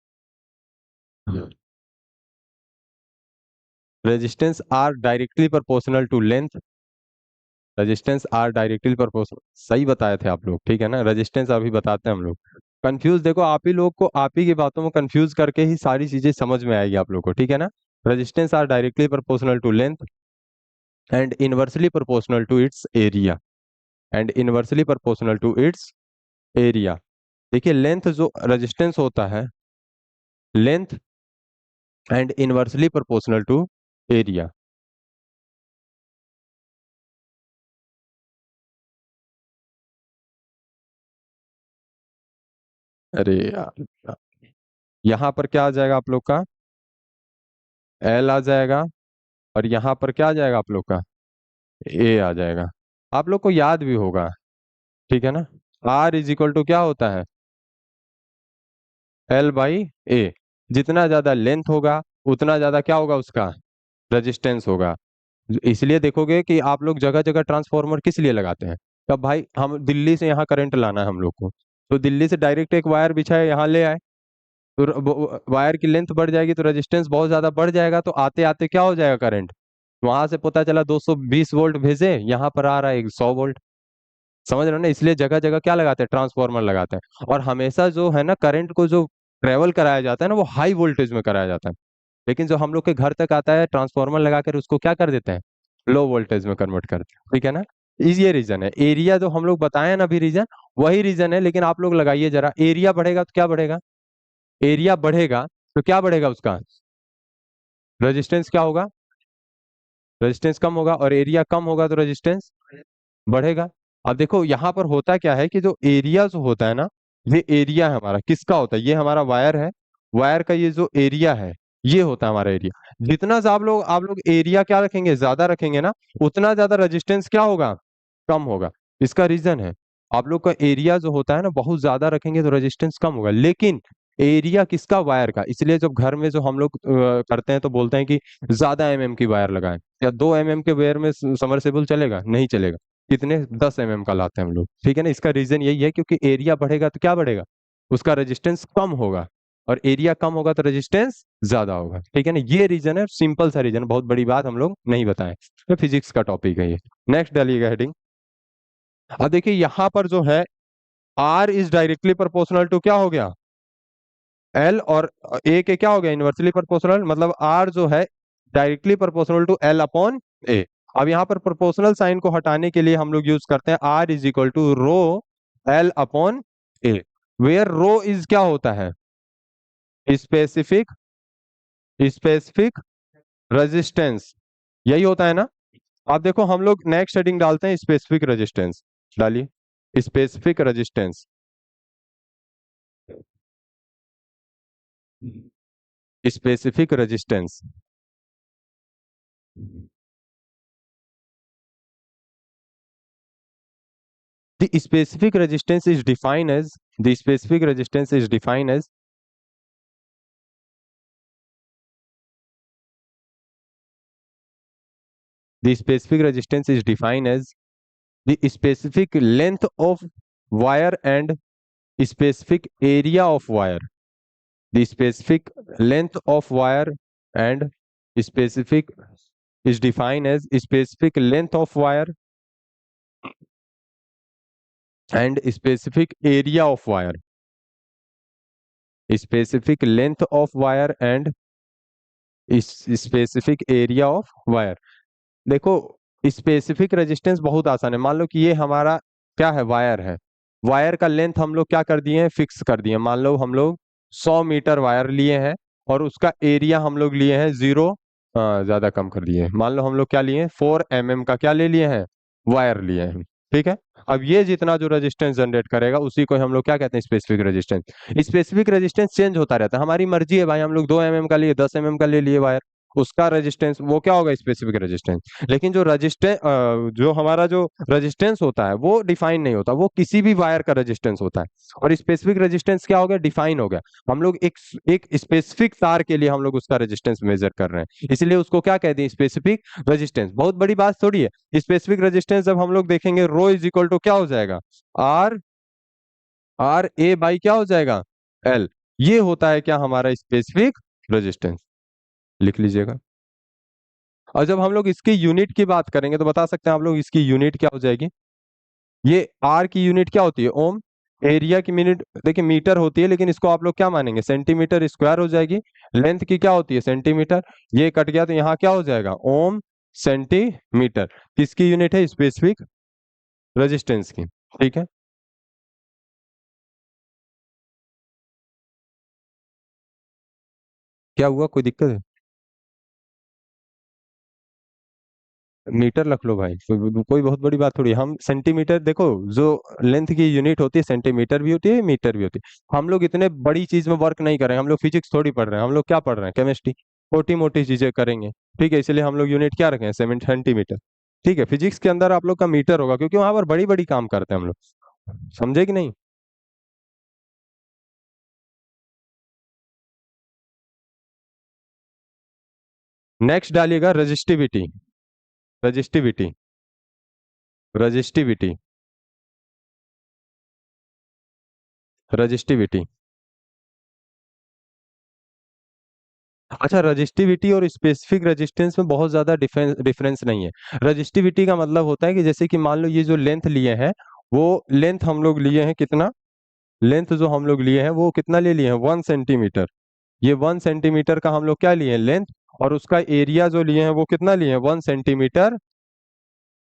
Resistance are directly proportional to length, resistance are directly proportional, सही बताए थे आप लोग, ठीक है ना। Resistance अभी बताते हैं हम लोग। कंफ्यूज, देखो आप ही लोग को आप ही की बातों में कंफ्यूज करके ही सारी चीजें समझ में आएगी आप लोग को, ठीक है ना। Resistance are directly proportional to length and inversely proportional to its area, and inversely proportional to its area. देखिए, लेंथ जो रेजिस्टेंस होता है, length and inversely proportional to area. अरे यार, यहाँ पर क्या आ जाएगा आप लोग का? एल आ जाएगा। और यहाँ पर क्या आ जाएगा आप लोग का? ए आ जाएगा। आप लोग को याद भी होगा, ठीक है ना? आर इज इक्वल टू क्या होता है? एल बाई ए। जितना ज्यादा लेंथ होगा उतना ज्यादा क्या होगा उसका? रेजिस्टेंस होगा। इसलिए देखोगे कि आप लोग जगह जगह ट्रांसफार्मर किस लिए लगाते हैं? तब भाई हम दिल्ली से यहाँ करंट लाना है हम लोग को, तो दिल्ली से डायरेक्ट एक वायर बिछाए यहाँ ले आए, तो वायर की लेंथ बढ़ जाएगी तो रेजिस्टेंस बहुत ज्यादा बढ़ जाएगा, तो आते आते क्या हो जाएगा करंट? वहां से पता चला 220 वोल्ट भेजे, यहाँ पर आ रहा है 100 वोल्ट। समझ रहे हो ना? इसलिए जगह जगह क्या लगाते हैं? ट्रांसफार्मर लगाते हैं। और हमेशा जो है ना करंट को जो ट्रेवल कराया जाता है ना वो हाई वोल्टेज में कराया जाता है। लेकिन जो हम लोग के घर तक आता है ट्रांसफार्मर लगाकर उसको क्या कर देते हैं? लो वोल्टेज में कन्वर्ट करते हैं, ठीक है ना? ये रीजन है। एरिया जो हम लोग बताए ना अभी रीजन, वही रीजन है। लेकिन आप लोग लगाइए जरा, एरिया बढ़ेगा तो क्या बढ़ेगा? एरिया बढ़ेगा तो क्या बढ़ेगा उसका? रेजिस्टेंस क्या होगा? रेजिस्टेंस कम होगा। और एरिया कम होगा तो रेजिस्टेंस बढ़ेगा। अब देखो यहाँ पर होता क्या है कि जो एरिया जो होता है ना, ये एरिया है हमारा किसका होता है? ये हमारा वायर है। वायर का ये जो एरिया है, ये होता है हमारा एरिया। जितना सा आप लोग एरिया क्या रखेंगे, ज्यादा रखेंगे ना, उतना ज्यादा रेजिस्टेंस क्या होगा? कम होगा। इसका रीजन है, आप लोग का एरिया जो होता है ना बहुत ज्यादा रखेंगे तो रेजिस्टेंस कम होगा। लेकिन एरिया किसका? वायर का। इसलिए जब घर में जो हम लोग करते हैं तो बोलते हैं कि ज्यादा एमएम की वायर लगाएं। या 2 एमएम के वायर में समरसेबल चलेगा? नहीं चलेगा। कितने? 10 एमएम का लाते हैं हम लोग, ठीक है ना? इसका रीजन यही है, क्योंकि एरिया बढ़ेगा तो क्या बढ़ेगा? उसका रेजिस्टेंस कम होगा। और एरिया कम होगा तो रेजिस्टेंस ज्यादा होगा, ठीक है ना? ये रीजन है, सिंपल सा रीजन, बहुत बड़ी बात हम लोग नहीं बताएं। तो फिजिक्स का टॉपिक है ये। नेक्स्ट डालिएगा हेडिंग। अब देखिए यहाँ पर जो है, R is directly proportional to क्या हो गया? एल। और ए के क्या हो गया? Inversely proportional. मतलब आर जो है directly proportional to L upon A. अब यहाँ पर प्रोपोर्शनल साइन को हटाने के लिए हम लोग यूज करते हैं R is equal to rho L upon A. Where rho is क्या होता है? Specific specific resistance. यही होता है ना? आप देखो हम लोग नेक्स्ट हेडिंग डालते हैं स्पेसिफिक रेजिस्टेंस। डालिए specific resistance. Specific resistance. The specific resistance is defined as the specific resistance is defined as the specific resistance is defined as the specific length of wire and specific area of wire. The specific length of wire and specific is defined as specific length of wire and specific area of wire. Specific length of wire and specific area of wire. देखो specific resistance बहुत आसान है। मान लो कि ये हमारा क्या है? वायर है। वायर का लेंथ हम लोग क्या कर दिए हैं? फिक्स कर दिए हैं। मान लो हम लोग 100 मीटर वायर लिए हैं, और उसका एरिया हम लोग लिए हैं 0। ज्यादा कम कर दिए, मान लो हम लोग क्या लिए हैं? 4 एमएम का क्या ले लिए हैं? वायर लिए हैं, ठीक है? अब ये जितना जो रेजिस्टेंस जनरेट करेगा उसी को हम लोग क्या कहते हैं? Specific resistance. Specific resistance change होता रहता है, हमारी मर्जी है भाई। हम लोग 2 एमएम का लिए, 10 एमएम का ले लिए वायर, उसका रेजिस्टेंस वो क्या होगा? Specific resistance. लेकिन जो रजिस्टेंस जो हमारा जो रेजिस्टेंस होता है वो डिफाइन नहीं होता, वो किसी भी वायर का रेजिस्टेंस होता है। और स्पेसिफिक रेजिस्टेंस क्या हो गया? डिफाइन हो गया। हम लोग एक स्पेसिफिक तार के लिए हम लोग उसका रेजिस्टेंस मेजर कर रहे हैं, इसलिए उसको क्या कहते हैं? Specific resistance. बहुत बड़ी बात थोड़ी है। स्पेसिफिक रेजिस्टेंस जब हम लोग देखेंगे, रो इज इक्वल टू क्या हो जाएगा? आर आर ए बाई क्या हो जाएगा? एल। ये होता है क्या? हमारा स्पेसिफिक रेजिस्टेंस। लिख लीजिएगा। और जब हम लोग इसकी यूनिट की बात करेंगे तो बता सकते हैं आप लोग इसकी यूनिट क्या हो जाएगी? ये आर की यूनिट क्या होती है? ओम। एरिया की यूनिट देखिए मीटर होती है, लेकिन इसको आप लोग क्या मानेंगे? सेंटीमीटर स्क्वायर हो जाएगी। लेंथ की क्या होती है? सेंटीमीटर। ये कट गया तो यहाँ क्या हो जाएगा? ओम सेंटीमीटर। किसकी यूनिट है? स्पेसिफिक रेजिस्टेंस की, ठीक है? क्या हुआ? कोई दिक्कत है? मीटर रख लो भाई, कोई बहुत बड़ी बात थोड़ी है। हम सेंटीमीटर देखो, जो लेंथ की यूनिट होती है सेंटीमीटर भी होती है मीटर भी होती है। हम लोग इतने बड़ी चीज में वर्क नहीं कर रहे हैं, हम लोग फिजिक्स थोड़ी पढ़ रहे हैं, हम लोग क्या पढ़ रहे हैं, केमिस्ट्री। छोटी मोटी चीजें करेंगे, ठीक है, इसलिए हम लोग यूनिट क्या रखें, सेंटीमीटर। ठीक है, फिजिक्स के अंदर आप लोग का मीटर होगा, क्योंकि वहां पर बड़ी बड़ी काम करते हैं हम लोग। समझे कि नहीं? नेक्स्ट डालिएगा रजिस्टिविटी। रजिस्टिविटी। रजिस्टिविटी। रजिस्टिविटी। अच्छा, रजिस्टिविटी और स्पेसिफिक रेजिस्टेंस में बहुत ज्यादा डिफरेंस नहीं है। रजिस्टिविटी का मतलब होता है कि जैसे कि मान लो ये जो लेंथ लिए हैं, वो लेंथ हम लोग लिए हैं कितना, लेंथ जो हम लोग लिए हैं वो कितना ले लिए हैं, 1 सेंटीमीटर। ये 1 सेंटीमीटर का हम लोग क्या लिए हैं, लेंथ। और उसका एरिया जो लिए हैं वो कितना लिए हैं, 1 सेंटीमीटर,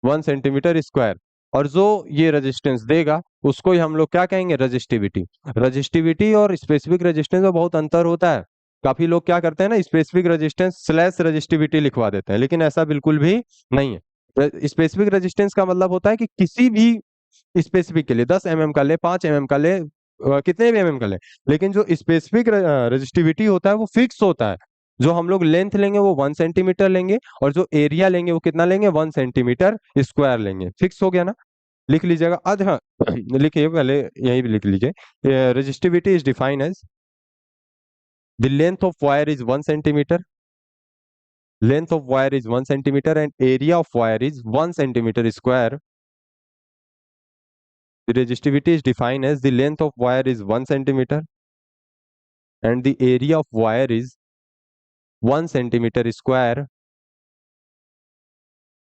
1 सेंटीमीटर स्क्वायर। और जो ये रेजिस्टेंस देगा उसको ही हम लोग क्या कहेंगे, रजिस्टिविटी। रजिस्टिविटी और स्पेसिफिक रेजिस्टेंस में बहुत अंतर होता है। काफी लोग क्या करते हैं ना, स्पेसिफिक रेजिस्टेंस स्लैश रजिस्टिविटी लिखवा देते हैं, लेकिन ऐसा बिल्कुल भी नहीं है। स्पेसिफिक रेजिस्टेंस का मतलब होता है कि किसी भी स्पेसिफिक के लिए 10 mm का ले, 5 mm का ले, कितने भी mm का ले, लेकिन जो स्पेसिफिक रजिस्टिविटी होता है वो फिक्स होता है। जो हम लोग लेंथ लेंगे वो 1 सेंटीमीटर लेंगे, और जो एरिया लेंगे वो कितना लेंगे, 1 सेंटीमीटर स्क्वायर लेंगे। फिक्स हो गया ना? लिख लीजिएगा आज, हाँ। लिखिए पहले, यही भी लिख लीजिए। Resistivity is define as the length of wire is 1 centimetre, length of wire is 1 centimeter and area of wire is 1 centimeter square. The resistivity is defined as the length of wire is 1 centimeter and the area of wire is 1 centimeter square.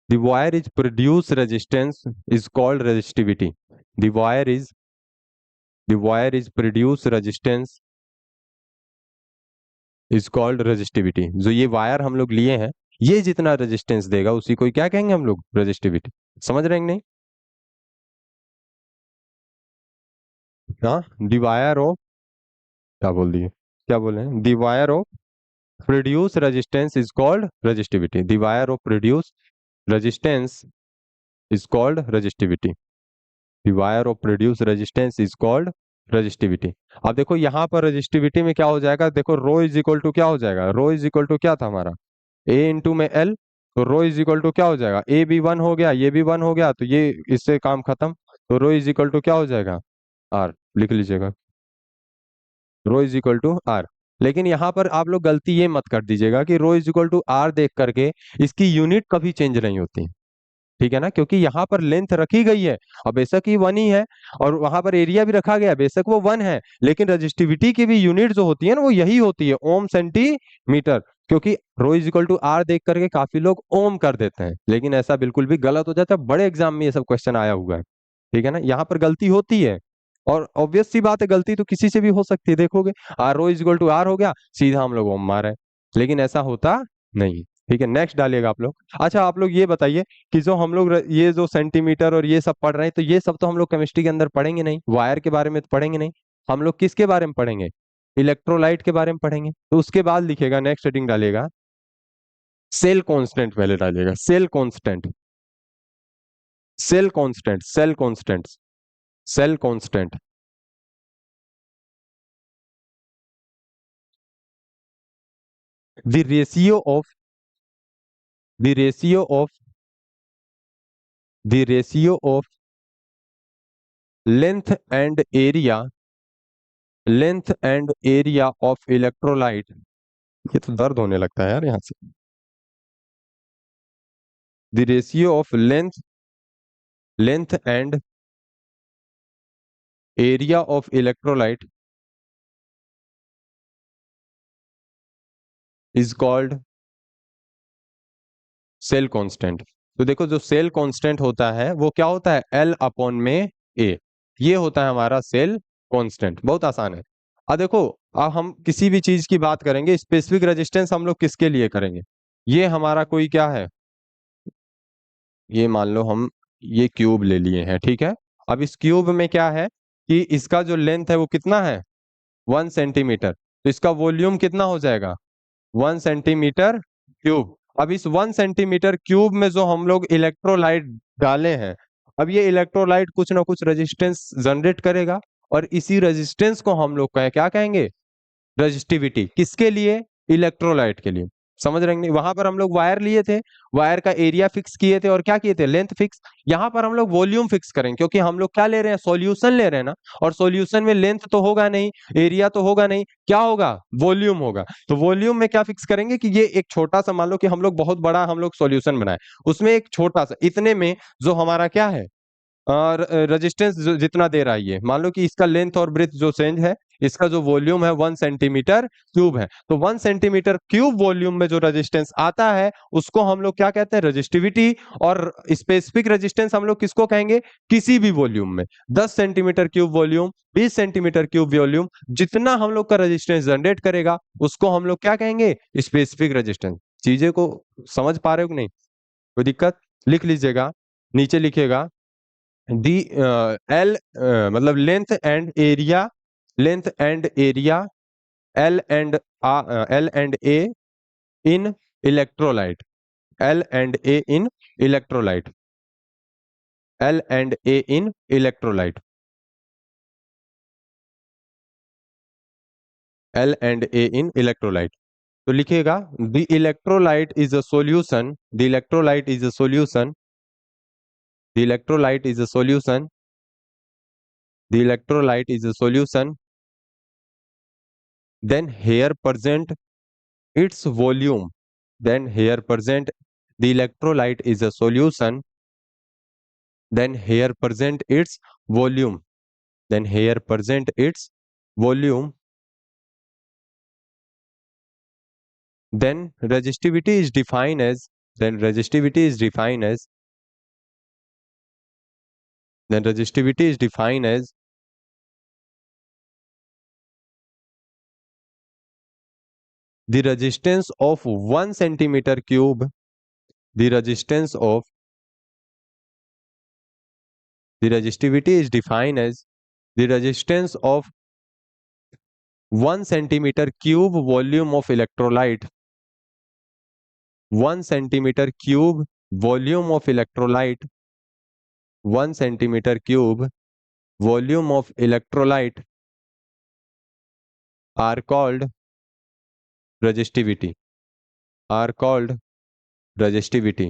The wire is produce resistance is called resistivity. The wire is the wire is produce resistance is called resistivity. जो ये wire हम लोग लिए हैं, ये जितना resistance देगा उसी को क्या कहेंगे हम लोग, रेजिस्टिविटी। समझ रहे हैं कि नहीं? हाँ, दी वायर ऑफ, क्या बोल दिए, क्या बोले हैं, दी wire of produce resistance is called resistivity. The wire of produce resistance is called resistivity. The wire of produce resistance is called resistivity. अब देखो यहाँ पर resistivity में क्या हो जाएगा, देखो रो इज इक्वल टू क्या हो जाएगा, रो इज इक्वल टू क्या था हमारा, ए इंटू में एल। तो रो इज इक्वल टू क्या हो जाएगा, ए भी 1 हो गया, ये भी 1 हो गया, तो ये इससे काम खत्म। तो रो इज इक्वल टू क्या हो जाएगा, आर। लिख लीजिएगा, रो इज इक्वल टू आर। लेकिन यहाँ पर आप लोग गलती ये मत कर दीजिएगा कि रो इज इक्वल टू आर देख करके इसकी यूनिट कभी चेंज नहीं होती। ठीक है ना, क्योंकि यहाँ पर लेंथ रखी गई है और बेशक ही 1 ही है, और वहां पर एरिया भी रखा गया है, बेशक वो 1 है, लेकिन रजिस्टिविटी की भी यूनिट जो होती है ना वो यही होती है, ओम सेंटीमीटर। क्योंकि रो इज इक्वल टू आर देख करके काफी लोग ओम कर देते हैं, लेकिन ऐसा बिल्कुल भी गलत हो जाता है, बड़े एग्जाम में ये सब क्वेश्चन आया हुआ है। ठीक है ना, यहाँ पर गलती होती है, और ऑब्वियस सी बात है, गलती तो किसी से भी हो सकती है। देखोगे R rho is equal to R हो गया, सीधा हम लोग ओम मारे, लेकिन ऐसा होता नहीं। ठीक है, नेक्स्ट डालिएगा आप लोग। अच्छा, आप लोग ये बताइए कि जो हम लोग ये जो सेंटीमीटर और ये सब पढ़ रहे हैं, तो ये सब तो हम लोग केमिस्ट्री के अंदर पढ़ेंगे नहीं, वायर के बारे में तो पढ़ेंगे नहीं। हम लोग किसके बारे में पढ़ेंगे, इलेक्ट्रोलाइट के बारे में पढ़ेंगे। तो उसके बाद लिखेगा, नेक्स्ट हेडिंग डालिएगा सेल कांस्टेंट, पहले डालिएगा cell constant. Cell constant, cell constant, cell constant. The ratio of the ratio of the ratio of length and area, length and area of electrolyte. ये तो दर्द होने लगता है यार यहाँ से। The ratio of length, length and area of electrolyte is called cell constant. तो देखो, जो सेल कांस्टेंट होता है वो क्या होता है, एल अपॉन में ए। ये होता है हमारा सेल कांस्टेंट, बहुत आसान है। अब देखो, अब हम किसी भी चीज की बात करेंगे, स्पेसिफिक रेजिस्टेंस हम लोग किसके लिए करेंगे, ये हमारा कोई क्या है, ये मान लो हम ये क्यूब ले लिए हैं, ठीक है। अब इस क्यूब में क्या है कि इसका जो लेंथ है वो कितना है, 1 सेंटीमीटर। तो इसका वॉल्यूम कितना हो जाएगा, 1 सेंटीमीटर क्यूब। अब इस 1 सेंटीमीटर क्यूब में जो हम लोग इलेक्ट्रोलाइट डाले हैं, अब ये इलेक्ट्रोलाइट कुछ ना कुछ रेजिस्टेंस जनरेट करेगा, और इसी रेजिस्टेंस को हम लोग क्या कहेंगे, रजिस्टिविटी। किसके लिए? इलेक्ट्रोलाइट के लिए। समझ रहे हैं? वहां पर हम लोग वायर लिए थे, वायर का एरिया फिक्स किए थे और क्या किए थे, लेंथ फिक्स। यहाँ पर हम लोग वॉल्यूम फिक्स करेंगे, क्योंकि हम लोग क्या ले रहे हैं, सॉल्यूशन ले रहे हैं ना, और सॉल्यूशन में लेंथ तो होगा नहीं, एरिया तो होगा नहीं, क्या होगा, वॉल्यूम होगा। तो वॉल्यूम में क्या फिक्स करेंगे कि ये एक छोटा सा, मान लो कि हम लोग बहुत बड़ा हम लोग सॉल्यूशन बनाए, उसमें एक छोटा सा, इतने में जो हमारा क्या है, और रेजिस्टेंस जितना दे रहा है, ये मान लो कि इसका लेंथ और ब्रेथ जो चेंज है, इसका जो वॉल्यूम है 1 सेंटीमीटर क्यूब है, तो 1 सेंटीमीटर क्यूब वॉल्यूम में जो रेजिस्टेंस आता है उसको हम लोग क्या कहते हैं, रजिस्टिविटी। और स्पेसिफिक रेजिस्टेंस हम लोग किसको कहेंगे, किसी भी वॉल्यूम में, 10 centimetre cube volume, 20 centimetre cube volume, जितना हम लोग का रेजिस्टेंस जनरेट करेगा उसको हम लोग क्या कहेंगे, स्पेसिफिक रेजिस्टेंस। चीजें को समझ पा रहे हो कि नहीं, कोई दिक्कत? लिख लीजिएगा, नीचे लिखिएगा, दी एल मतलब length and area, length and area, L and L and A in electrolyte, L and A in electrolyte, L and A in electrolyte, L and A in electrolyte. तो लिखिएगा, the electrolyte is a solution, the electrolyte is a solution, the electrolyte is a solution, the electrolyte is a solution, then here present its volume, then here present the electrolyte is a solution, then here present its volume, then here present its volume, then resistivity is defined as, then resistivity is defined as, then resistivity is defined as the resistance of 1 centimeter cube, the resistance of, the resistivity is defined as the resistance of 1 centimeter cube volume of electrolyte, 1 centimeter cube volume of electrolyte, 1 centimeter cube volume of electrolyte are called resistivity, are called resistivity,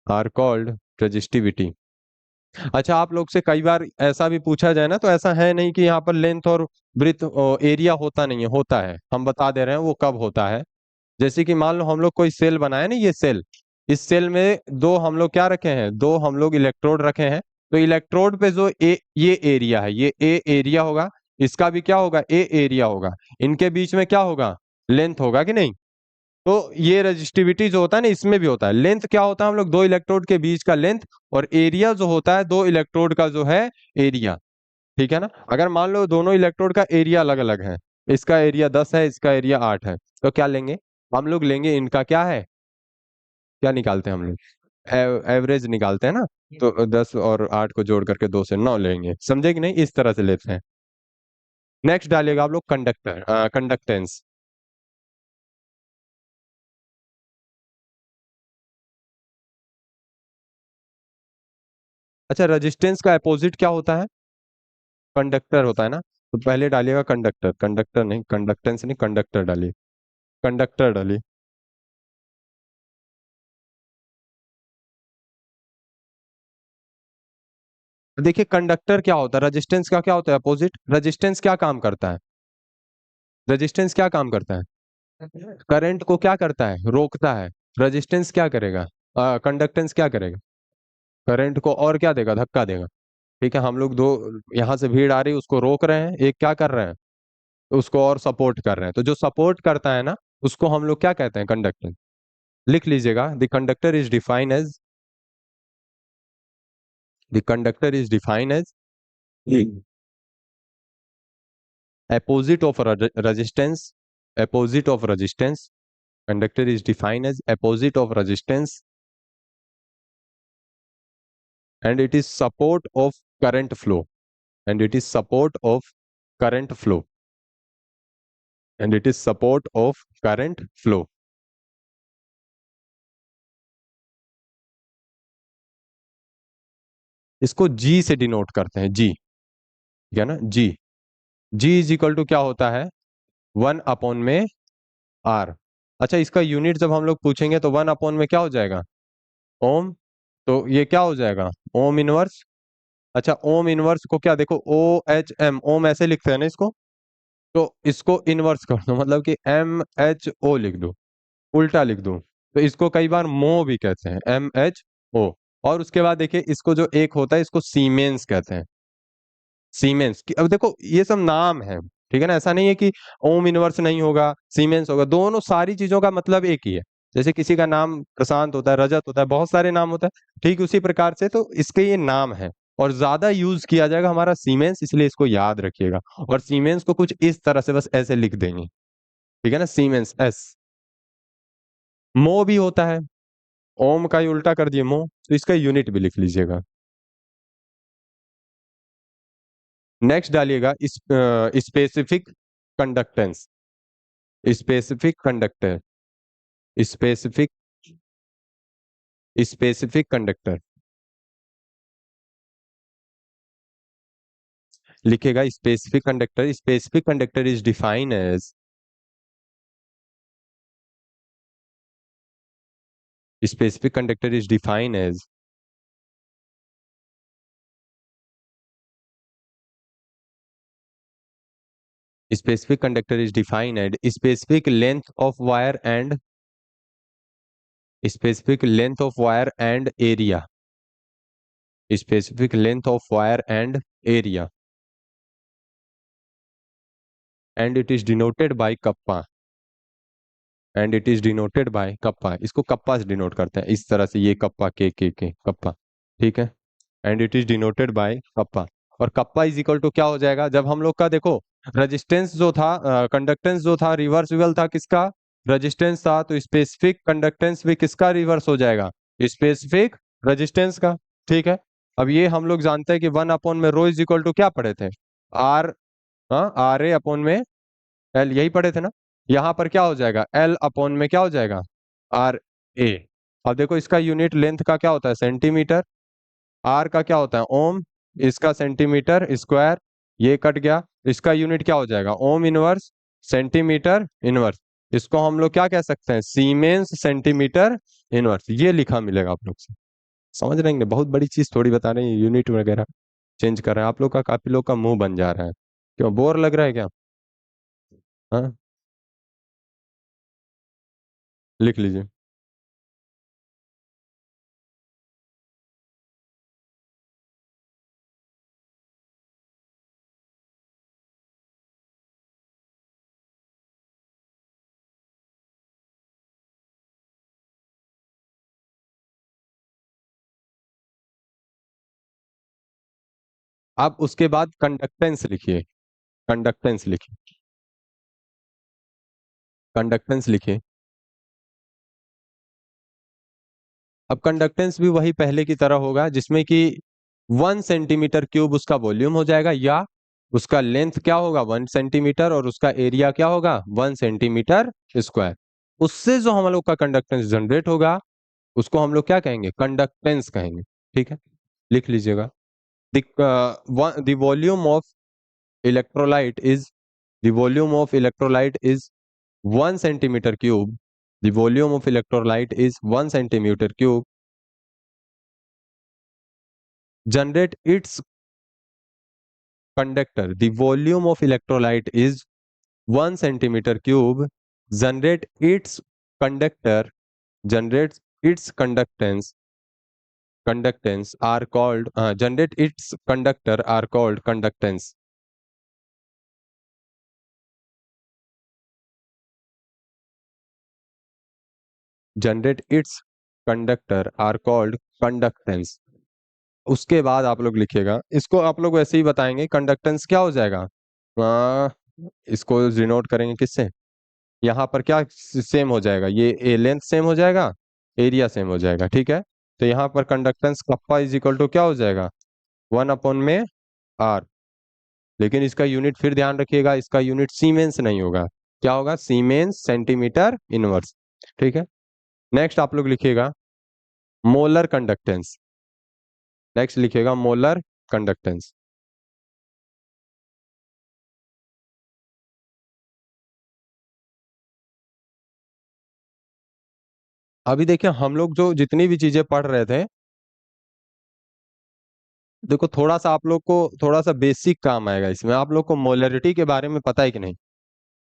are called resistivity। अच्छा, आप लोग से कई बार ऐसा भी पूछा जाए ना, तो ऐसा है नहीं कि यहाँ पर लेंथ और ब्रेथ एरिया होता नहीं है, होता है, हम बता दे रहे हैं वो कब होता है। जैसे कि मान लो हम लोग कोई सेल बनाए ना, ये सेल, इस सेल में दो हम लोग क्या रखे हैं, दो हम लोग इलेक्ट्रोड रखे हैं, तो इलेक्ट्रोड पे जो ये एरिया है, ये ए एरिया होगा, इसका भी क्या होगा, ए एरिया होगा, इनके बीच में क्या होगा, लेंथ होगा कि नहीं। तो ये रजिस्टिविटी जो होता है ना, इसमें भी होता है। लेंथ क्या होता है, हम लोग दो इलेक्ट्रोड के बीच का लेंथ, और एरिया जो होता है दो इलेक्ट्रोड का जो है एरिया। ठीक है ना। अगर मान लो दोनों इलेक्ट्रोड का एरिया अलग अलग है, इसका एरिया 10 है, इसका एरिया 8 है, तो क्या लेंगे, हम लोग लेंगे इनका क्या है, क्या निकालते हैं हम लोग, एवरेज निकालते हैं ना। तो 10 और 8 को जोड़ करके 2 से 9 लेंगे, समझे कि नहीं, इस तरह से लेते हैं। नेक्स्ट डालिएगा आप लोग कंडक्टर, कंडक्टेंस। अच्छा, रेजिस्टेंस का अपोजिट क्या होता है, कंडक्टर होता है ना। तो पहले डालिएगा कंडक्टर, कंडक्टर नहीं, कंडक्टेंस नहीं, कंडक्टर डालिए, कंडक्टर डालिए। तो देखिए कंडक्टर क्या होता है, रेजिस्टेंस का क्या होता है अपोजिट, रेजिस्टेंस क्या काम करता है, रेजिस्टेंस क्या काम करता है, करंट को क्या करता है, रोकता है। रेजिस्टेंस क्या करेगा, कंडक्टेंस क्या करेगा, करंट को और क्या देगा, धक्का देगा। ठीक है, हम लोग दो, यहाँ से भीड़ आ रही है उसको रोक रहे हैं, एक क्या कर रहे हैं, उसको और सपोर्ट कर रहे हैं, तो जो सपोर्ट करता है ना, उसको हम लोग क्या कहते हैं, कंडक्टेंस। लिख लीजिएगा, the conductor is define as, the conductor is define as opposite of resistance, opposite of resistance, conductor is defined as opposite of resistance, and it is support of current flow, and it is support of current flow, and it is support of current flow. इसको जी से denote करते हैं, जी, ठीक है ना, जी। जी is equal to क्या होता है, 1 अपॉन में आर। अच्छा, इसका यूनिट जब हम लोग पूछेंगे तो 1 अपॉन में क्या हो जाएगा, ओम। तो ये क्या हो जाएगा, ओम इनवर्स। अच्छा, ओम इनवर्स को क्या, देखो OHM, ओम ऐसे लिखते हैं ना इसको, तो इसको इनवर्स कर दो, मतलब कि MHO लिख दो, उल्टा लिख दो। तो इसको कई बार मो भी कहते हैं, MHO। और उसके बाद देखिए, इसको जो एक होता है इसको सीमेंस कहते हैं, सीमेंस की। अब देखो ये सब नाम है, ठीक है ना, ऐसा नहीं है कि ओम इनवर्स नहीं होगा, सीमेंस होगा, दोनों सारी चीजों का मतलब एक ही है। जैसे किसी का नाम प्रशांत होता है, रजत होता है, बहुत सारे नाम होता है, ठीक उसी प्रकार से तो इसके ये नाम है। और ज्यादा यूज किया जाएगा हमारा सीमेंस, इसलिए इसको याद रखिएगा। और सीमेंस को कुछ इस तरह से बस ऐसे लिख देंगे, ठीक है ना, सीमेंस एस। मो भी होता है, ओम का ही उल्टा कर दिए मो, तो इसका यूनिट भी लिख लीजिएगा। नेक्स्ट डालिएगा specific conductance, specific conductor, specific, specific conductor लिखेगा। Specific conductor is define as, specific conductor is define as, specific conductor is define as specific length of wire and, specific length of wire and area, specific length of wire and area, and it is denoted by kappa, and it is denoted by kappa. इसको kappa से denote करते हैं, इस तरह से, ये kappa के kappa, ठीक है। And it is denoted by kappa. और कप्पा इज इक्वल टू क्या हो जाएगा, जब हम लोग का देखो रेजिस्टेंस जो था, कंडक्टेंस जो था, रिवर्सिबल था, किसका, रेजिस्टेंस था, तो स्पेसिफिक कंडक्टेंस भी किसका रिवर्स हो जाएगा, स्पेसिफिक रेजिस्टेंस का, ठीक है। अब ये हम लोग जानते हैं कि 1 अपॉन में रो इज इक्वल टू क्या पढ़े थे, आर, हाँ, RA अपॉन में L, यही पढ़े थे ना। यहाँ पर क्या हो जाएगा, L अपॉन में क्या हो जाएगा, RA। अब देखो इसका यूनिट लेंथ का क्या होता है, सेंटीमीटर, आर का क्या होता है, ओम, इसका सेंटीमीटर स्क्वायर, ये कट गया। इसका यूनिट क्या हो जाएगा, ओम इनवर्स सेंटीमीटर इनवर्स। इसको हम लोग क्या कह सकते हैं, सीमेंस सेंटीमीटर इनवर्स, ये लिखा मिलेगा आप लोग से। समझ रहे हैं, बहुत बड़ी चीज थोड़ी बता रहे हैं, यूनिट वगैरह चेंज कर रहे हैं आप लोग का, काफी लोग का मुंह बन जा रहा है। क्यों, बोर लग रहा है क्या, हाँ, लिख लीजिए। आप उसके बाद कंडक्टेंस लिखिए, कंडक्टेंस लिखिए, कंडक्टेंस लिखिए। अब कंडक्टेंस भी वही पहले की तरह होगा, जिसमें कि 1 सेंटीमीटर क्यूब उसका वॉल्यूम हो जाएगा, या उसका लेंथ क्या होगा 1 सेंटीमीटर, और उसका एरिया क्या होगा 1 सेंटीमीटर स्क्वायर। उससे जो हम लोग का कंडक्टेंस जनरेट होगा, उसको हम लोग क्या कहेंगे, कंडक्टेंस कहेंगे, ठीक है। लिख लीजिएगा। The volume of electrolyte is, the volume of electrolyte is 1 centimetre cube, the volume of electrolyte is 1 centimetre cube, generate its conductor. The volume of electrolyte is 1 centimeter cube. Generate its conductor. Generates its conductance. Conductance are called. Generate its conductor are called conductance. Generate its conductor are called conductance. उसके बाद आप लोग लिखिएगा, इसको आप लोग वैसे ही बताएंगे, कंडक्टेंस क्या हो जाएगा, आ, इसको डिनोट करेंगे किससे, यहाँ पर क्या सेम हो जाएगा, ये लेंथ सेम हो जाएगा, एरिया सेम हो जाएगा, ठीक है। तो यहाँ पर conductance kappa is equal to क्या हो जाएगा, 1 अपॉन में आर। लेकिन इसका यूनिट फिर ध्यान रखिएगा, इसका यूनिट सीमेंस नहीं होगा, क्या होगा, सीमेंस सेंटीमीटर इनवर्स। ठीक है, नेक्स्ट आप लोग लिखिएगा मोलर कंडक्टेंस। नेक्स्ट लिखिएगा मोलर कंडक्टेंस। अभी देखिए हम लोग जो जितनी भी चीजें पढ़ रहे थे, देखो थोड़ा सा आप लोग को थोड़ा सा बेसिक काम आएगा इसमें। आप लोग को मोलरिटी के बारे में पता है कि नहीं?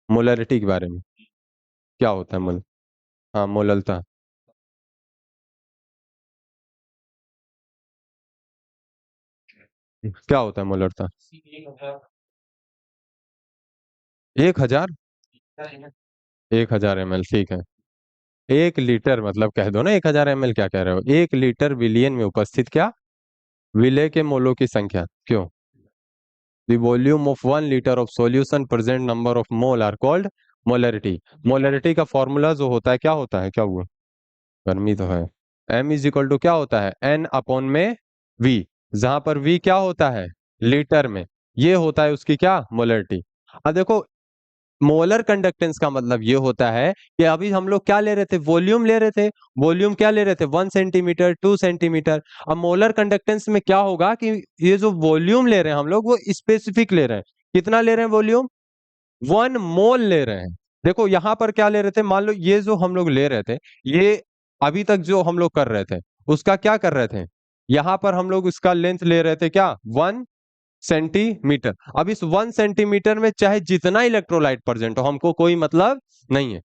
मोलरिटी के बारे में क्या होता है मोल, हाँ मोललता। क्या होता है मोलरता? 1,000, 1,000 ml, ठीक है। 1 लीटर मतलब कह दो ना, 1,000 ml क्या कह रहे हो? 1 लीटर विलियन में उपस्थित क्या, विलय के मोलों की संख्या। क्यों? The volume of 1 liter of solution present number of mole are called molarity। Molarity का फॉर्मूला जो होता है क्या होता है, क्या हुआ? गर्मी तो है। M इज इक्वल टू क्या होता है, N अपॉन में V। जहां पर V क्या होता है, लीटर में। ये होता है उसकी क्या, मोलरिटी। अब देखो मोलर कंडक्टेंस का मतलब ये होता है कि अभी हम लोग क्या ले रहे थे, वॉल्यूम ले रहे थे। वॉल्यूम क्या ले रहे थे, 1 सेंटीमीटर, 2 सेंटीमीटर। अब मोलर कंडक्टेंस में क्या होगा कि ये जो वॉल्यूम ले रहे हैं हम लोग वो स्पेसिफिक ले रहे हैं। कितना ले रहे हैं वॉल्यूम, 1 मोल ले रहे हैं। देखो यहां पर क्या ले रहे थे, मान लो ये जो हम लोग ले रहे थे, ये अभी तक जो हम लोग कर रहे थे उसका क्या कर रहे थे, यहां पर हम लोग उसका लेंथ ले रहे थे क्या, 1 सेंटीमीटर। अब इस 1 सेंटीमीटर में चाहे जितना इलेक्ट्रोलाइट प्रेजेंट हो हमको कोई मतलब नहीं है।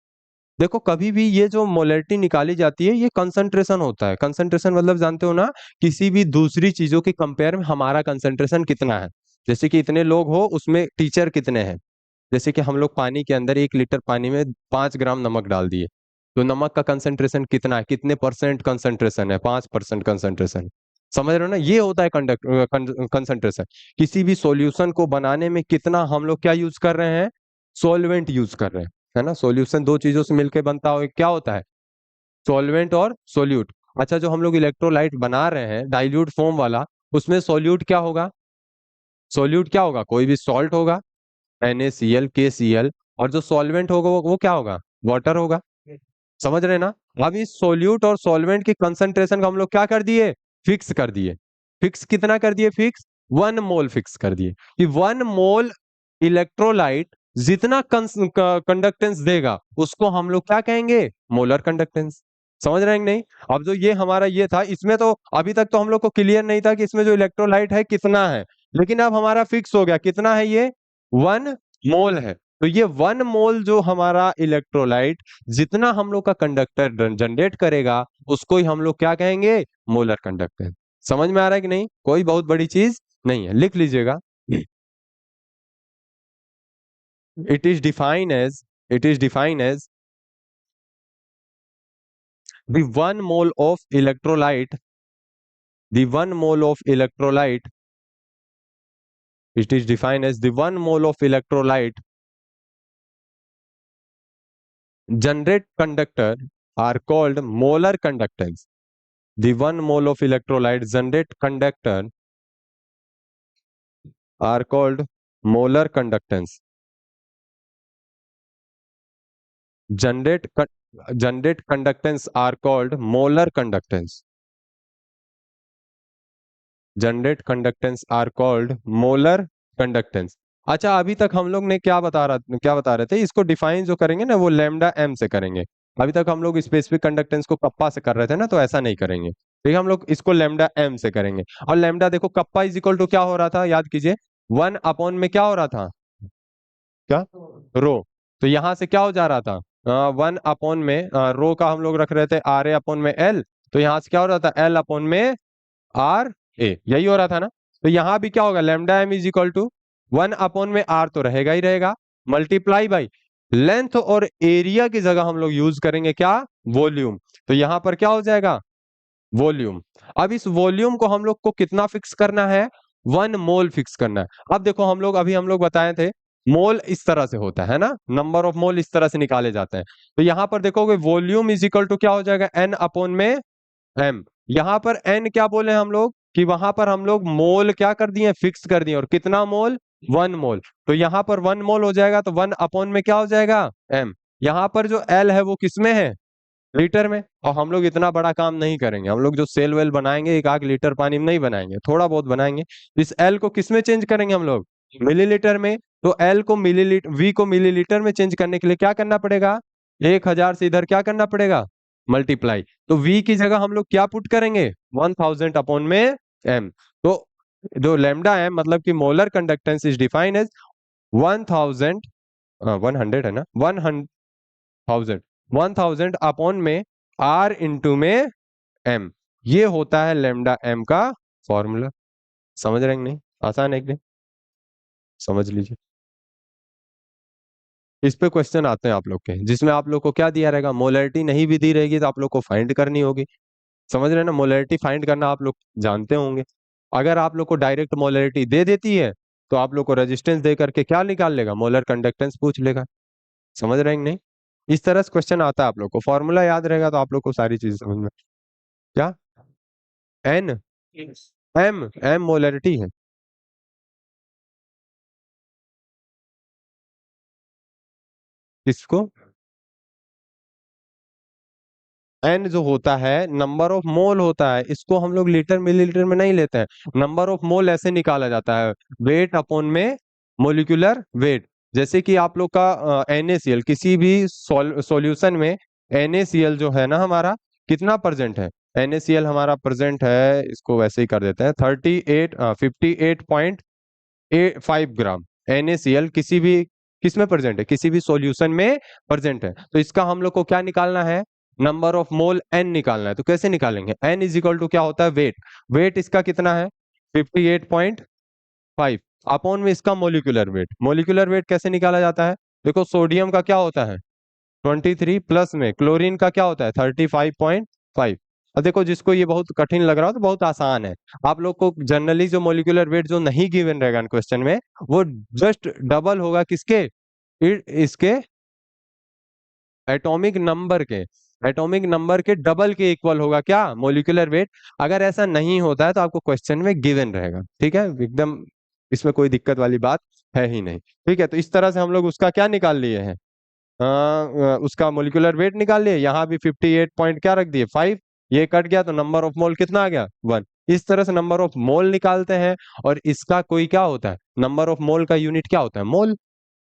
देखो कभी भी ये जो मोलरिटी निकाली जाती है ये कंसंट्रेशन होता है। कंसंट्रेशन मतलब जानते हो ना, किसी भी दूसरी चीजों के कंपेयर में हमारा कंसंट्रेशन कितना है। जैसे कि इतने लोग हो उसमें टीचर कितने हैं। जैसे कि हम लोग पानी के अंदर 1 लीटर पानी में 5 ग्राम नमक डाल दिए, तो नमक का कंसंट्रेशन कितना है, कितने परसेंट कंसंट्रेशन है, 5% कंसंट्रेशन। समझ रहे हो ना, ये होता है कंडक्ट कंसंट्रेशन। किसी भी सॉल्यूशन को बनाने में कितना हम लोग क्या यूज कर रहे हैं, सॉल्वेंट यूज कर रहे हैं, है ना। सॉल्यूशन दो चीजों से मिलकर बनता हो, एक क्या होता है, सॉल्वेंट और सोल्यूट। अच्छा जो हम लोग इलेक्ट्रोलाइट बना रहे हैं डाइल्यूट फॉर्म वाला, उसमें सोल्यूट क्या होगा, सोल्यूट क्या होगा, कोई भी सॉल्ट होगा, NaCl KCl। और जो सॉल्वेंट होगा वो क्या होगा, वाटर होगा। समझ रहे हैं ना। अब इस सोल्यूट और सॉल्वेंट की कंसंट्रेशन को हम लोग क्या कर दिए, फिक्स कर दिए। फिक्स कितना कर दिए, फिक्स 1 मोल फिक्स कर दिए कि 1 मोल इलेक्ट्रोलाइट जितना कंडक्टेंस देगा उसको हम लोग क्या कहेंगे, मोलर कंडक्टेंस। समझ रहे हैं कि नहीं। अब जो ये हमारा ये था, इसमें तो अभी तक तो हम लोग को क्लियर नहीं था कि इसमें जो इलेक्ट्रोलाइट है कितना है, लेकिन अब हमारा फिक्स हो गया कितना है ये, 1 मोल है। तो ये 1 मोल जो हमारा इलेक्ट्रोलाइट जितना हम लोग का कंडक्टर जनरेट करेगा उसको ही हम लोग क्या कहेंगे, मोलर कंडक्टर। समझ में आ रहा है कि नहीं, कोई बहुत बड़ी चीज नहीं है, लिख लीजिएगा। It is define as, it is define as the 1 mole of electrolyte, the 1 mole of electrolyte, it is defined as the 1 mole of electrolyte generate conductor are called molar conductance। The 1 mole of electrolyte generate conductor are called molar conductance। Generate generate conductance are called molar conductance। Generate conductance are called molar conductance. अच्छा अभी तक हम लोग ने क्या बता रहे थे, इसको डिफाइन जो करेंगे ना वो लैम्डा एम से करेंगे। अभी तक हम लोग स्पेसिफिक कंडक्टेंस को कप्पा से कर रहे थे ना, तो ऐसा नहीं करेंगे। ठीक है, हम लोग इसको लैम्डा एम से करेंगे। और लैम्डा देखो कप्पा इज इक्वल टू क्या हो रहा था, याद कीजिए, 1 अपॉन में क्या हो रहा था, क्या, रो। तो यहां से क्या हो जा रहा था, 1 अपॉन में रो का हम लोग रख रहे थे RA अपॉन में L। तो यहां से क्या हो रहा था, L अपॉन में RA, यही हो रहा था ना। तो यहां भी क्या होगा, lambda M is equal to 1 upon में R तो रहेगा ही रहेगा, मल्टीप्लाई बाई लेंथ और एरिया की जगह हम लोग यूज करेंगे क्या, वॉल्यूम। तो यहां पर क्या हो जाएगा, वॉल्यूम। अब इस वॉल्यूम को हम लोग को कितना फिक्स करना है, 1 मोल फिक्स करना है। अब देखो हम लोग बताए थे मोल इस तरह से होता है ना, नंबर ऑफ मोल इस तरह से निकाले जाते हैं। तो यहां पर देखोगे वॉल्यूम इज इक्वल टू क्या हो जाएगा, N अपॉन में M। यहां पर N क्या बोले हम लोग कि वहां पर हम लोग मोल क्या कर दिए, फिक्स कर दिए। और कितना मोल, 1 मोल। तो यहाँ पर 1 मोल हो जाएगा तो 1 अपॉन में क्या हो जाएगा, एम। यहाँ पर जो एल है वो किसमें है, लीटर में। और हम लोग इतना बड़ा काम नहीं करेंगे, हम लोग जो सेल वेल बनाएंगे एक आध लीटर पानी में नहीं बनाएंगे, थोड़ा बहुत बनाएंगे। इस एल को किस में चेंज करेंगे हम लोग, मिलीलीटर में। तो एल को मिलीलीटर, वी को मिलीलीटर में चेंज करने के लिए क्या करना पड़ेगा, 1000 से इधर क्या करना पड़ेगा, मल्टीप्लाई। तो वी की जगह हम लोग क्या पुट करेंगे, 1000 अपॉन में एम। तो जो लेमडा एम मतलब कि molar conductance is defined as 1000, 100 है ना, 1000, 1000 अपॉन में आर इंटू में एम। ये होता है लेमडा एम का फॉर्मूला। समझ रहे हैं कि नहीं, आसान है कि नहीं, समझ लीजिए। इस पे क्वेश्चन आते हैं आप लोग के, जिसमें आप लोग को क्या दिया रहेगा, मोलरिटी नहीं भी दी रहेगी तो आप लोग को फाइंड करनी होगी। समझ रहे हैं ना, मोलरिटी फाइंड करना आप लोग जानते होंगे। अगर आप लोग को डायरेक्ट मोलरिटी दे देती है तो आप लोग को रेजिस्टेंस दे करके क्या निकाल लेगा, मोलर कंडक्टेंस पूछ लेगा। समझ रहे हैं कि नहीं, इस तरह से क्वेश्चन आता है। आप लोग को फॉर्मूला याद रहेगा तो आप लोग को सारी चीजें समझ में। क्या, एन, एम, एम मोलरिटी है। किसको, एन जो होता है नंबर ऑफ मोल होता है, इसको हम लोग लीटर मिलीलीटर में नहीं लेते हैं। नंबर ऑफ मोल ऐसे निकाला जाता है, वेट अपॉन में मोलिकुलर वेट। जैसे कि आप लोग का NaCl किसी भी सॉल्यूशन में, NaCl जो है ना हमारा कितना प्रेजेंट है, NaCl हमारा प्रेजेंट है, इसको वैसे ही कर देते हैं 58.5 ग्राम। NaCl किसी भी, किस में प्रेजेंट है, किसी भी सॉल्यूशन में प्रेजेंट है। तो इसका हम लोग को क्या निकालना है, नंबर ऑफ मोल एन निकालना है। तो कैसे निकालेंगे, एन इज इक्वल टू क्या होता है, वेट। वेट इसका कितना है, 58.5 अपॉन में इसका मोलिकुलर वेट। मोलिकुलर वेट कैसे निकाला जाता है, देखो सोडियम का क्या होता है 23 प्लस में क्लोरीन का क्या होता है 35.5। अब देखो जिसको ये बहुत कठिन लग रहा हो तो बहुत आसान है। आप लोग को जनरली जो मोलिकुलर वेट जो नहीं गिवन रहेगा क्वेश्चन में, वो जस्ट डबल होगा किसके, इसके एटॉमिक नंबर के, एटॉमिक नंबर के डबल के इक्वल होगा क्या, मोलिकुलर वेट। अगर ऐसा नहीं होता है तो आपको क्वेश्चन में गिवन रहेगा, ठीक है एकदम, इसमें कोई दिक्कत वाली बात है ही नहीं। ठीक है, तो इस तरह से हम लोग उसका क्या निकाल लिए हैं, उसका मोलिकुलर वेट निकाल लिए। यहाँ भी 58 पॉइंट क्या रख दिए 5, ये कट गया तो नंबर ऑफ मोल कितना आ गया 1। इस तरह से नंबर ऑफ मोल निकालते हैं। और इसका कोई क्या होता है, नंबर ऑफ मोल का यूनिट क्या होता है, मोल,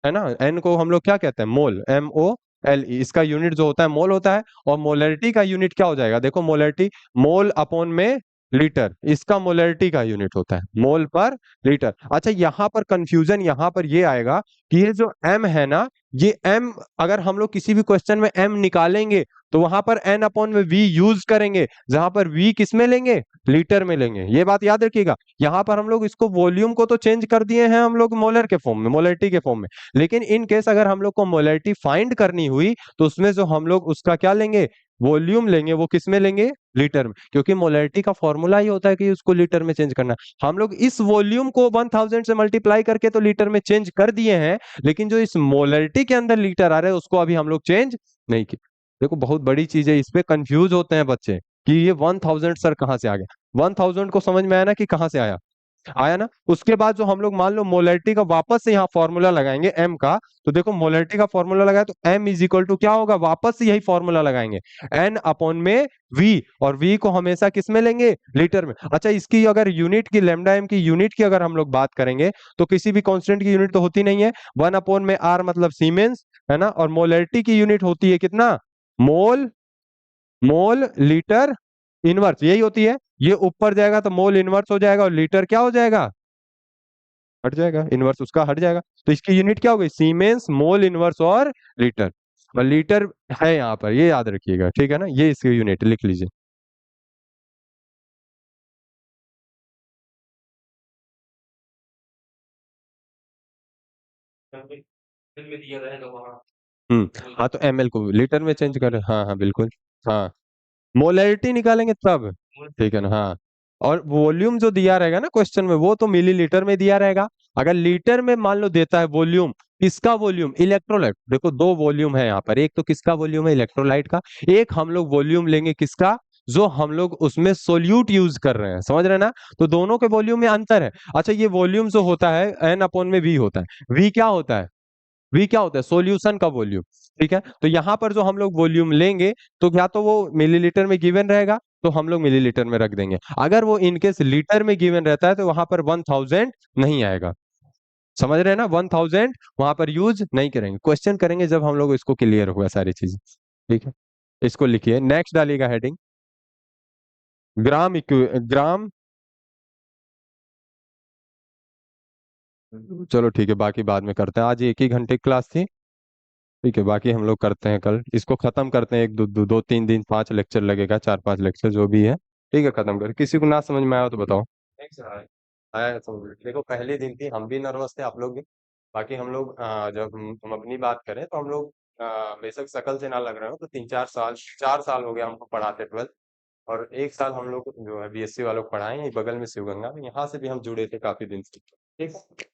है ना। एन को हम लोग क्या कहते हैं, मोल, MOLE, इसका यूनिट जो होता है मोल होता है। और मोलरिटी का यूनिट क्या हो जाएगा, देखो मोलरिटी, मोल अपॉन में लीटर, इसका मोलरिटी का यूनिट होता है मोल पर लीटर। अच्छा यहाँ पर कंफ्यूजन यहाँ पर ये आएगा कि ये जो M है ना, ये M अगर हम लोग किसी भी क्वेश्चन में M निकालेंगे तो वहां पर N अपॉन में V यूज करेंगे, जहां पर V किस में लेंगे, लीटर में लेंगे। ये बात याद रखिएगा। यहाँ पर हम लोग इसको वॉल्यूम को तो चेंज कर दिए हैं हम लोग मोलर के फॉर्म में, मोलरिटी के फॉर्म में। लेकिन इन केस अगर हम लोग को मोलरिटी फाइंड करनी हुई तो उसमें जो हम लोग उसका क्या लेंगे, वॉल्यूम लेंगे, वो किस में लेंगे, लीटर में। क्योंकि मोलरिटी का फॉर्मूला ही होता है कि उसको लीटर में चेंज करना। हम लोग इस वॉल्यूम को 1000 से मल्टीप्लाई करके तो लीटर में चेंज कर दिए हैं, लेकिन जो इस मोलरिटी के अंदर लीटर आ रहे हैं उसको अभी हम लोग चेंज नहीं किए। देखो बहुत बड़ी चीज है, इस पे कंफ्यूज होते हैं बच्चे कि ये 1000 सर कहाँ से आ गया। 1000 को समझ में आया ना कि कहाँ से आया, आया ना। उसके बाद जो हम लोग मान लो मोलरिटी का वापस से यहाँ फॉर्मूला लगाएंगे एम का, तो देखो मोलरिटी का फॉर्मूला लगाया तो एम इज इक्वल टू क्या होगा, वापस से यही फॉर्मूला लगाएंगे, एन अपॉन में वी। और वी को हमेशा किस में लेंगे, लीटर में। अच्छा इसकी अगर यूनिट की, लेमडा एम की यूनिट की अगर हम लोग बात करेंगे तो किसी भी कांस्टेंट की यूनिट तो होती नहीं है, 1 अपॉन में आर मतलब सीमेंस, है ना। और मोलरिटी की यूनिट होती है कितना, मोल, मोल लीटर इनवर्स, यही होती है। ये ऊपर जाएगा तो मोल इनवर्स हो जाएगा और लीटर क्या हो जाएगा, हट जाएगा, इनवर्स उसका हट जाएगा। तो इसकी यूनिट क्या हो गई, सीमेंस, मोल इनवर्स और लीटर। और लीटर है यहाँ पर, ये याद रखिएगा, ठीक है ना, ये इसकी यूनिट लिख लीजिए। हाँ तो ml को लीटर में चेंज करें, हाँ हाँ बिल्कुल। हाँ मोलरिटी निकालेंगे तब, ठीक है ना, हाँ। और वॉल्यूम जो दिया रहेगा ना क्वेश्चन में, वो तो मिलीलीटर में दिया रहेगा। अगर लीटर में मान लो देता है वॉल्यूम, किसका वॉल्यूम, इलेक्ट्रोलाइट। देखो दो वॉल्यूम है यहाँ पर, एक तो किसका वॉल्यूम है, इलेक्ट्रोलाइट का। एक हम लोग वॉल्यूम लेंगे किसका, जो हम लोग उसमें सोल्यूट यूज कर रहे हैं, समझ रहे हैं ना? तो दोनों के वॉल्यूम में अंतर है। अच्छा, ये वॉल्यूम जो होता है एन अपॉन में वी होता है। वी क्या होता है? वी क्या होता है? सॉल्यूशन का वॉल्यूम। ठीक है, तो यहाँ पर जो हम लोग वॉल्यूम लेंगे, तो या तो वो मिलीलीटर में गिवन रहेगा तो हम लोग मिलीलीटर में रख देंगे, अगर वो इनकेस लीटर में गिवन रहता है तो वहां पर 1000 नहीं आएगा। समझ रहे हैं ना? 1000 वहां पर यूज नहीं करेंगे, क्वेश्चन करेंगे जब हम लोग इसको क्लियर होगा सारी चीजें। ठीक है, इसको लिखिए, नेक्स्ट डालिएगा हेडिंग, ग्राम। चलो ठीक है, बाकी बाद में करते हैं, आज एक ही घंटे की क्लास थी। ठीक है, बाकी हम लोग करते हैं कल, इसको खत्म करते हैं, एक दो 3 दिन 5 लेक्चर लगेगा, 4 5 लेक्चर जो भी है। ठीक है, खत्म कर, किसी को ना समझ में आया हो तो बताओ। ठीक सर, आया समझ में। देखो पहले दिन थी, हम भी नर्वस थे, आप लोग भी। बाकी हम लोग जब हम अपनी बात करें तो हम लोग बेशक शकल से ना लग रहे हो तो 3 4 साल, 4 साल हो गया हमको पढ़ाते 12th। और 1 साल हम लोग जो है बीएससी वालों को पढ़ाए हैं, बगल में शिवगंगा में, यहाँ से भी हम जुड़े थे काफी दिन से। ठीक है।